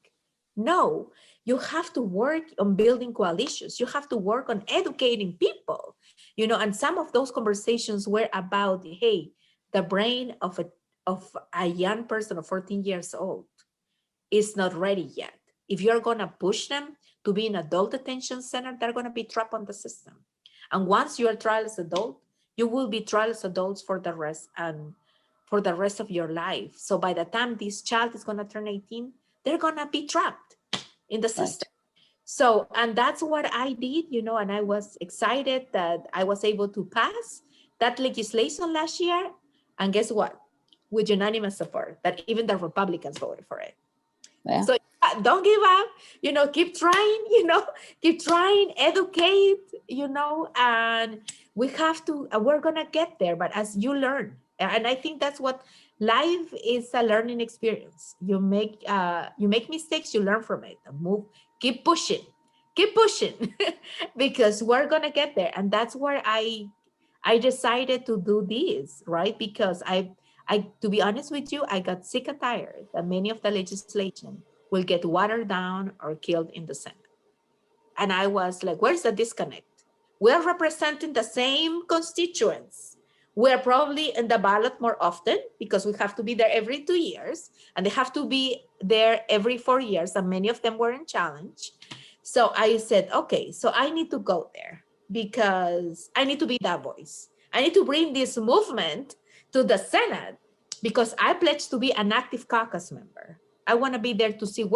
No, you have to work on building coalitions. You have to work on educating people, and some of those conversations were about, hey, the brain of a young person of 14 years old is not ready yet. If you're gonna push them to be in adult detention center, they're gonna be trapped on the system. And once you are trial as adult, you will be trial as adults for the rest of your life. So by the time this child is gonna turn 18, they're gonna be trapped in the system. Right. So, and that's what I did, and I was excited that I was able to pass that legislation last year. And guess what? With unanimous support, that even the Republicans voted for it. Yeah. So don't give up, keep trying, educate, and we have to, we're gonna get there, but as you learn, and I think that's what life is, a learning experience. You make mistakes, you learn from it, keep pushing because we're gonna get there. And that's where I decided to do this, right? Because I, to be honest with you, I got sick and tired that many of the legislation will get watered down or killed in the Senate. And I was like, where's the disconnect? We're representing the same constituents. We're probably in the ballot more often because we have to be there every 2 years, and they have to be there every 4 years, and many of them were in challenge. So I said, okay, so I need to go there because I need to be that voice. I need to bring this movement to the Senate because I pledged to be an active caucus member. I want to be there to see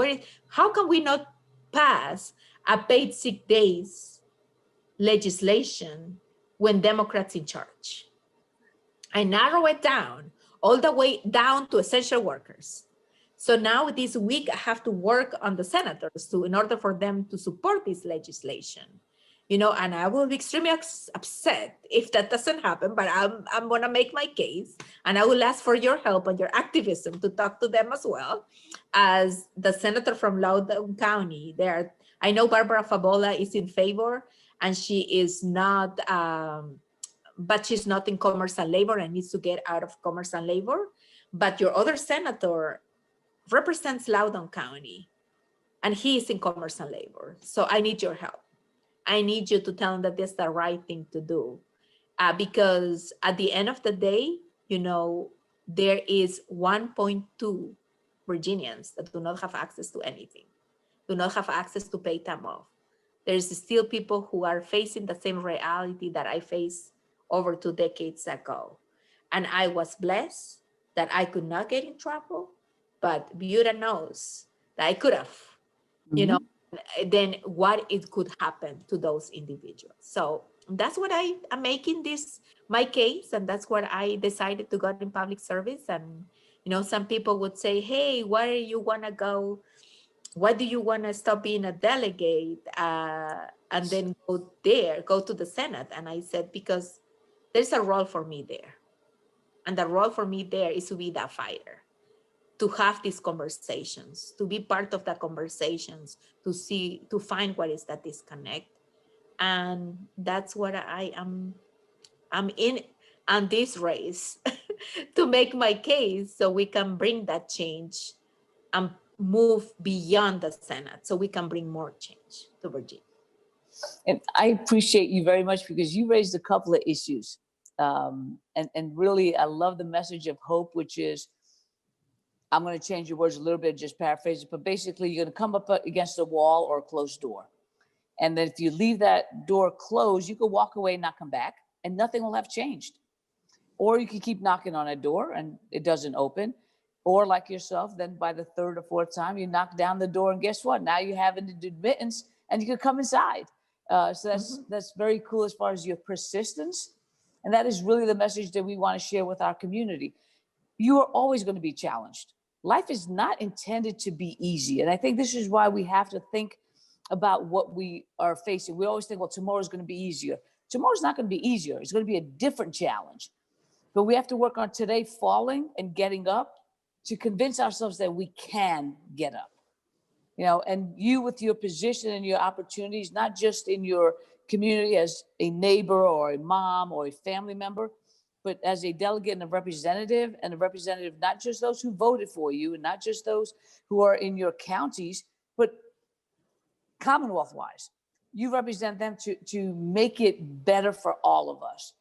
how can we not pass a paid sick days legislation when Democrats in charge? I narrow it down all the way down to essential workers. So now this week I have to work on the senators in order for them to support this legislation. and I will be extremely upset if that doesn't happen, but I'm going to make my case, and I will ask for your help and your activism to talk to them as well as the senator from Loudoun County. There, I know Barbara Favola is in favor, and she is not, but she's not in commerce and labor and needs to get out of commerce and labor. But your other senator represents Loudoun County, and he is in commerce and labor. So I need your help. I need you to tell them that that's the right thing to do. Because at the end of the day, there is 1.2 Virginians that do not have access to anything, do not have access to pay time off. There's still people who are facing the same reality that I faced over 2 decades ago. And I was blessed that I could not get in trouble, but Buta knows that I could have, then what it could happen to those individuals. So that's what I am making this my case, and that's what I decided to go in public service. And some people would say, hey, why do you want to go? Why do you want to stop being a delegate and then go to the Senate? And I said, because there's a role for me there, and the role for me there is to be that fighter, to have these conversations, to be part of the conversations, to find what is that disconnect. And that's what I'm in on this race to make my case so we can bring that change and move beyond the Senate so we can bring more change to Virginia. And I appreciate you very much because you raised a couple of issues. And really, I love the message of hope, which is, I'm going to change your words a little bit, just paraphrase it, but basically you're going to come up against a wall or a closed door. And then if you leave that door closed, you can walk away and not come back and nothing will have changed. Or you can keep knocking on a door and it doesn't open. Or like yourself, then by the third or fourth time, you knock down the door and guess what? Now you have an admittance and you can come inside. So that's very cool as far as your persistence. And that is really the message that we want to share with our community. You are always going to be challenged. Life is not intended to be easy. And I think this is why we have to think about what we are facing. We always think, well, tomorrow's going to be easier. Tomorrow's not going to be easier. It's going to be a different challenge. But we have to work on today falling and getting up to convince ourselves that we can get up. And you with your position and your opportunities, not just in your community as a neighbor or a mom or a family member, but as a delegate and a representative not just those who voted for you and not just those who are in your counties, but Commonwealth-wise. You represent them to make it better for all of us.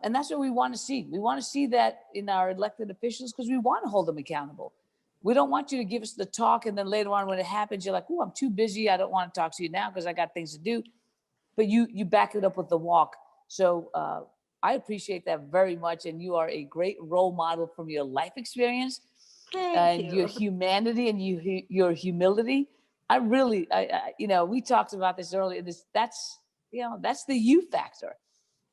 And that's what we want to see. We want to see that in our elected officials because we want to hold them accountable. We don't want you to give us the talk and then later on when it happens, you're like, oh, I'm too busy. I don't want to talk to you now because I got things to do. But you back it up with the walk. So I appreciate that very much. And you are a great role model from your life experience and your humanity and your humility. We talked about this earlier. That's the you factor.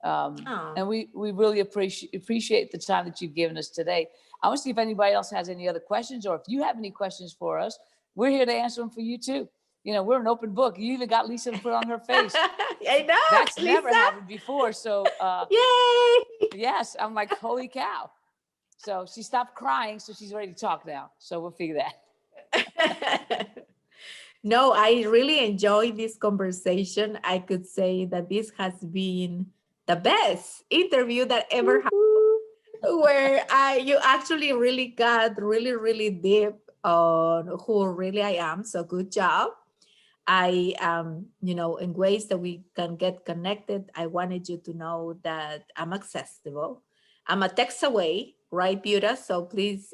And we really appreciate the time that you've given us today. I want to see if anybody else has any other questions, or if you have any questions for us, we're here to answer them for you too. We're an open book. You even got Lisa to put on her face. I know. That's Lisa? never happened before. So yay! Yes, I'm like, holy cow. So she stopped crying, so she's ready to talk now. So we'll figure that. No, I really enjoyed this conversation. I could say that this has been the best interview that ever happened, where you actually really got really deep on who really I am. So good job. I in ways that we can get connected, I wanted you to know that I'm accessible. I'm a text away, right, Buta? So please,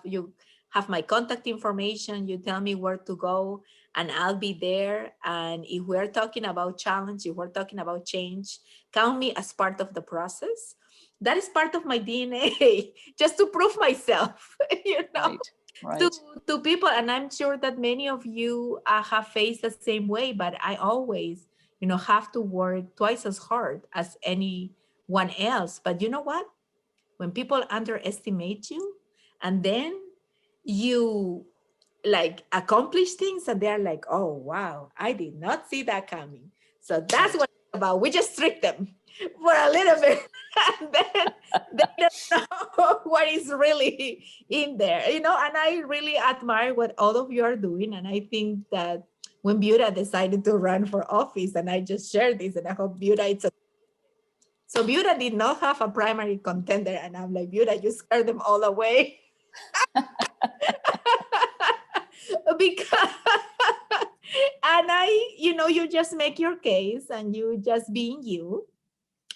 you have my contact information. You tell me where to go and I'll be there. And if we're talking about challenge, if we're talking about change, count me as part of the process. That is part of my DNA, just to prove myself, Right. To people. And I'm sure that many of you have faced the same way, but I always, have to work twice as hard as anyone else. But you know what? When people underestimate you and then you accomplish things and they're like, oh, wow, I did not see that coming. So that's what it's about. We just trick them for a little bit, and then they don't know what is really in there, you know. And I really admire what all of you are doing. And I think that when Buta decided to run for office, and I just shared this, and I hope Buta, so Buta did not have a primary contender, and I'm like, Buta, you scared them all away. Because and you just make your case and you just being you.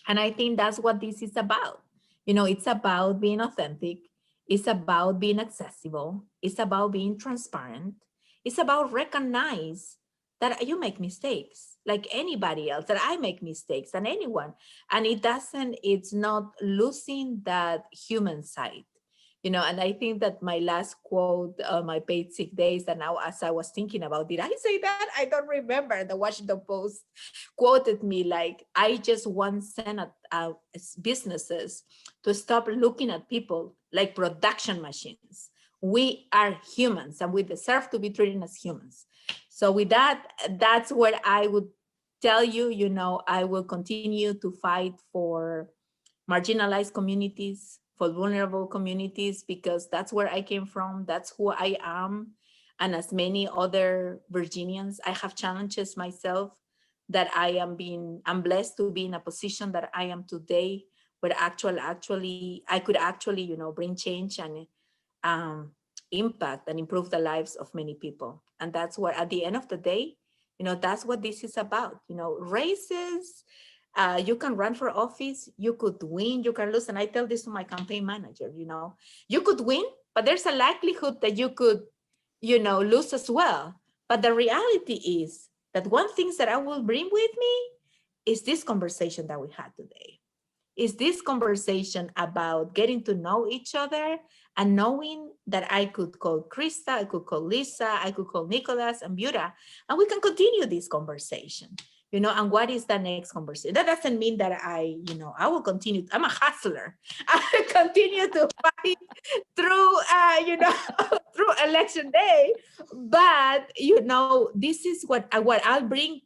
And I think that's what this is about. It's about being authentic. It's about being accessible. It's about being transparent. It's about recognize that you make mistakes like anybody else, that I make mistakes and anyone. And it's not losing that human side. And I think that my last quote on my paid sick days, and now as I was thinking about, did I say that? I don't remember. The Washington Post quoted me like, I just want Senate businesses to stop looking at people like production machines. We are humans and we deserve to be treated as humans. So with that, that's what I would tell you. I will continue to fight for marginalized communities, for vulnerable communities, because that's where I came from. That's who I am. And as many other Virginians, I have challenges myself that I'm blessed to be in a position that I am today, where actually I could actually, bring change and impact and improve the lives of many people. And that's what, at the end of the day, that's what this is about. Races, you can run for office, you could win, you can lose. And I tell this to my campaign manager, you could win, but there's a likelihood that you could, lose as well. But the reality is that one thing that I will bring with me is this conversation that we had today. Is this conversation about getting to know each other and knowing that I could call Krysta, I could call Lisa, I could call Nicholas and Buta, and we can continue this conversation. And what is the next conversation? That doesn't mean that I will continue. I'm a hustler. I continue to fight through, through election day. But, this is what I'll bring,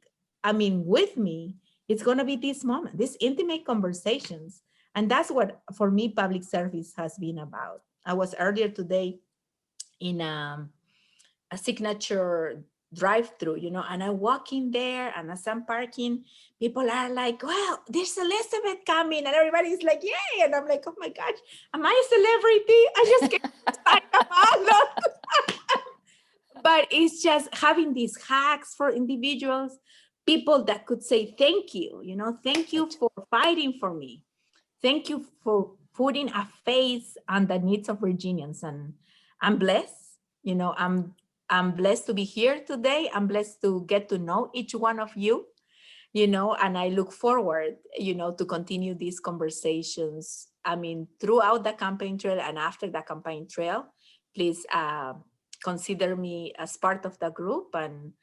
with me. It's going to be this moment, these intimate conversations. And that's what, for me, public service has been about. I was earlier today in a signature drive-through, and I walk in there, and as I'm parking, people are like, well, there's Elizabeth coming, and everybody's like, yay. And I'm like, oh my gosh, am I a celebrity? I just can't sign up all. But it's just having these hacks for individuals, people that could say, thank you, thank you for fighting for me. Thank you for putting a face on the needs of Virginians. And I'm blessed, I'm blessed to be here today. I'm blessed to get to know each one of you, and I look forward, to continue these conversations. Throughout the campaign trail and after the campaign trail, please consider me as part of the group and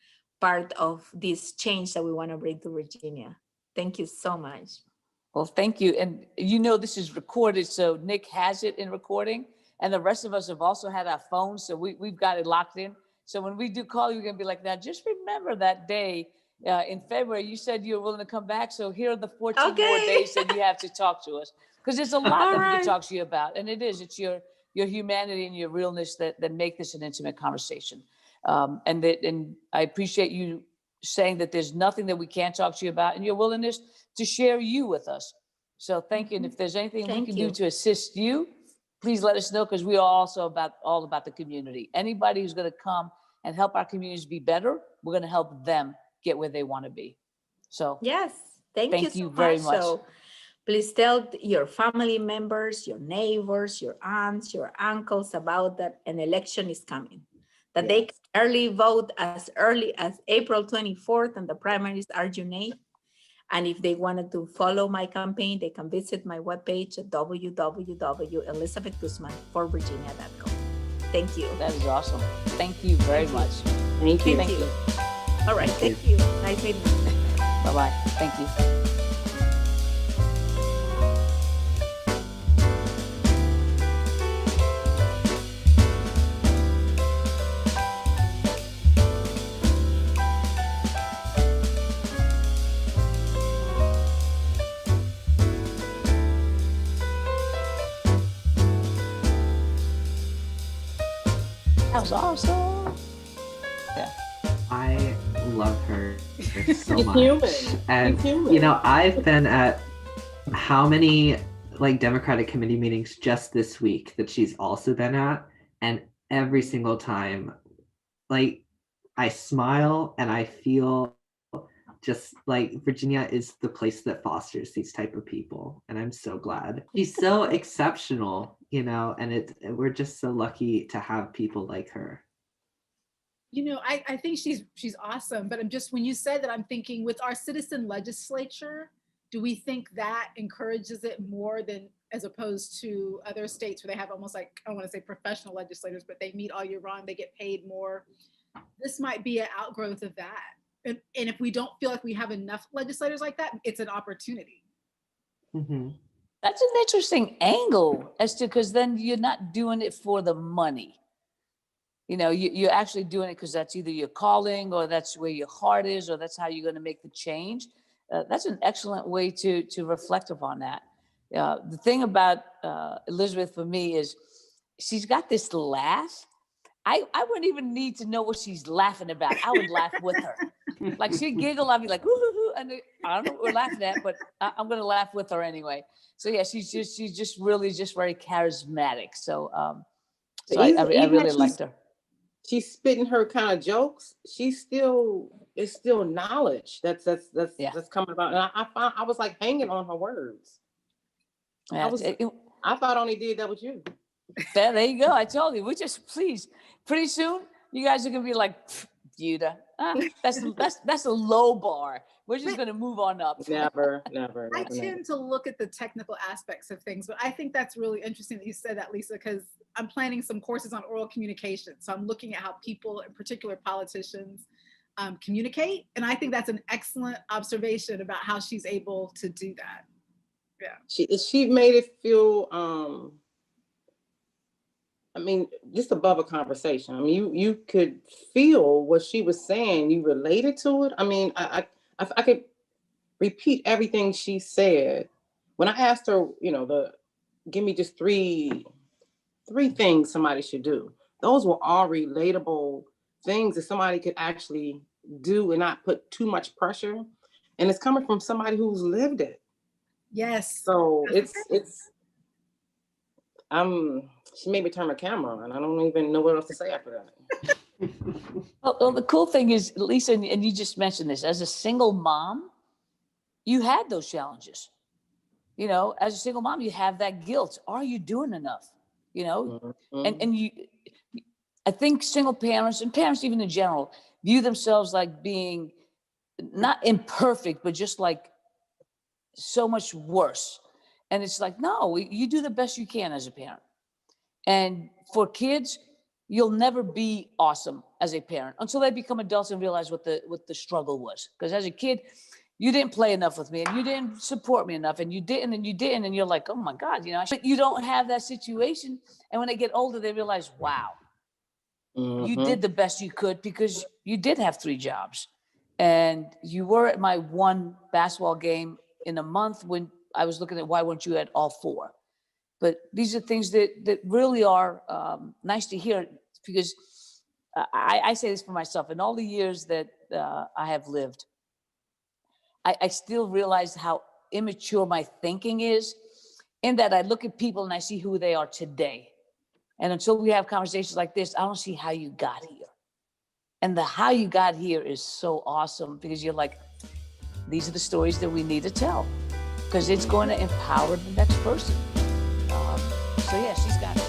part of this change that we want to bring to Virginia. Thank you so much. Well, thank you. And this is recorded, so Nick has it in recording, and the rest of us have also had our phones, so we've got it locked in. So when we do call you, we're going to be like, now just remember that day in February, you said you were willing to come back. So here are the 14 more days that you have to talk to us. Because there's a lot that we can talk to you about. And it's your humanity and your realness that make this an intimate conversation. And I appreciate you saying that there's nothing that we can't talk to you about, and your willingness to share you with us. So thank you. And if there's anything we can do to assist you, please let us know, because we are also all about the community. Anybody who's going to come and help our communities be better, we're going to help them get where they want to be. So yes, thank you so very much. So please tell your family members, your neighbors, your aunts, your uncles about that an election is coming, that they can early vote as early as April 24th, and the primaries are June 8th. And if they wanted to follow my campaign, they can visit my webpage at www.elizabethguzmanforvirginia.com. Thank you. That is awesome. Thank you very much. Thank you. Thank you. All right. Thank you. Nice meeting you. Bye-bye. Thank you. That was awesome. Yeah. I love her so She's much. human. And She's human. you know, I've been at how many like Democratic committee meetings just this week that she's also been at, and every single time, like, I smile and I feel just like Virginia is the place that fosters these type of people, and I'm so glad. She's so exceptional, you know, and we're just so lucky to have people like her. You know, I think she's awesome, but I'm just, when you said that, I'm thinking with our citizen legislature, do we think that encourages it more than as opposed to other states where they have almost like, I don't want to say professional legislators, but they meet all year round, they get paid more. This might be an outgrowth of that. And if we don't feel like we have enough legislators like that, it's an opportunity. Mm-hmm. That's an interesting angle as to, because then you're not doing it for the money. You know, you're actually doing it because that's either your calling or that's where your heart is, or that's how you're going to make the change. That's an excellent way to reflect upon that. The thing about Elizabeth for me is she's got this laugh. I wouldn't even need to know what she's laughing about. I would laugh with her. Like she'd giggle, I'd be like, woo-hoo-hoo. And I don't know what we're laughing at, but I'm going to laugh with her anyway. So yeah, she's just really just very charismatic. So I really liked her. She's spitting her kind of jokes. It's still knowledge that's coming about. And I was like hanging on her words. Yeah, I thought I only did that with you. There you go. I told you. We just, please, pretty soon you guys are gonna be like, Buta, that's a low bar. We're just gonna move on up. Never. I tend to look at the technical aspects of things, but I think that's really interesting that you said that, Lisa, because I'm planning some courses on oral communication. So I'm looking at how people, in particular politicians, communicate. And I think that's an excellent observation about how she's able to do that. Yeah. She made it feel, I mean, just above a conversation. I mean, you could feel what she was saying. You related to it. I mean, I could repeat everything she said. When I asked her, give me just three things somebody should do. Those were all relatable things that somebody could actually do and not put too much pressure. And it's coming from somebody who's lived it. Yes. So she made me turn my camera on. I don't even know what else to say after that. Well, the cool thing is, Lisa, and you just mentioned this, as a single mom, you had those challenges. You know, as a single mom, you have that guilt. Are you doing enough? You know, and I think single parents and parents even in general view themselves like being not imperfect, but just like so much worse. And it's like, no, you do the best you can as a parent. And for kids, you'll never be awesome as a parent until they become adults and realize what the struggle was. Because as a kid, you didn't play enough with me and you didn't support me enough and you didn't and you're like, oh my God, but you don't have that situation. And when they get older, they realize, wow, you did the best you could because you did have 3 jobs. And you were at my one basketball game in a month when I was looking at why weren't you at all 4? But these are things that really are nice to hear, because I say this for myself. In all the years that I have lived, I still realize how immature my thinking is, in that I look at people and I see who they are today. And until we have conversations like this, I don't see how you got here. And the how you got here is so awesome, because you're like, these are the stories that we need to tell, because it's going to empower the next person. So yeah, she's got it.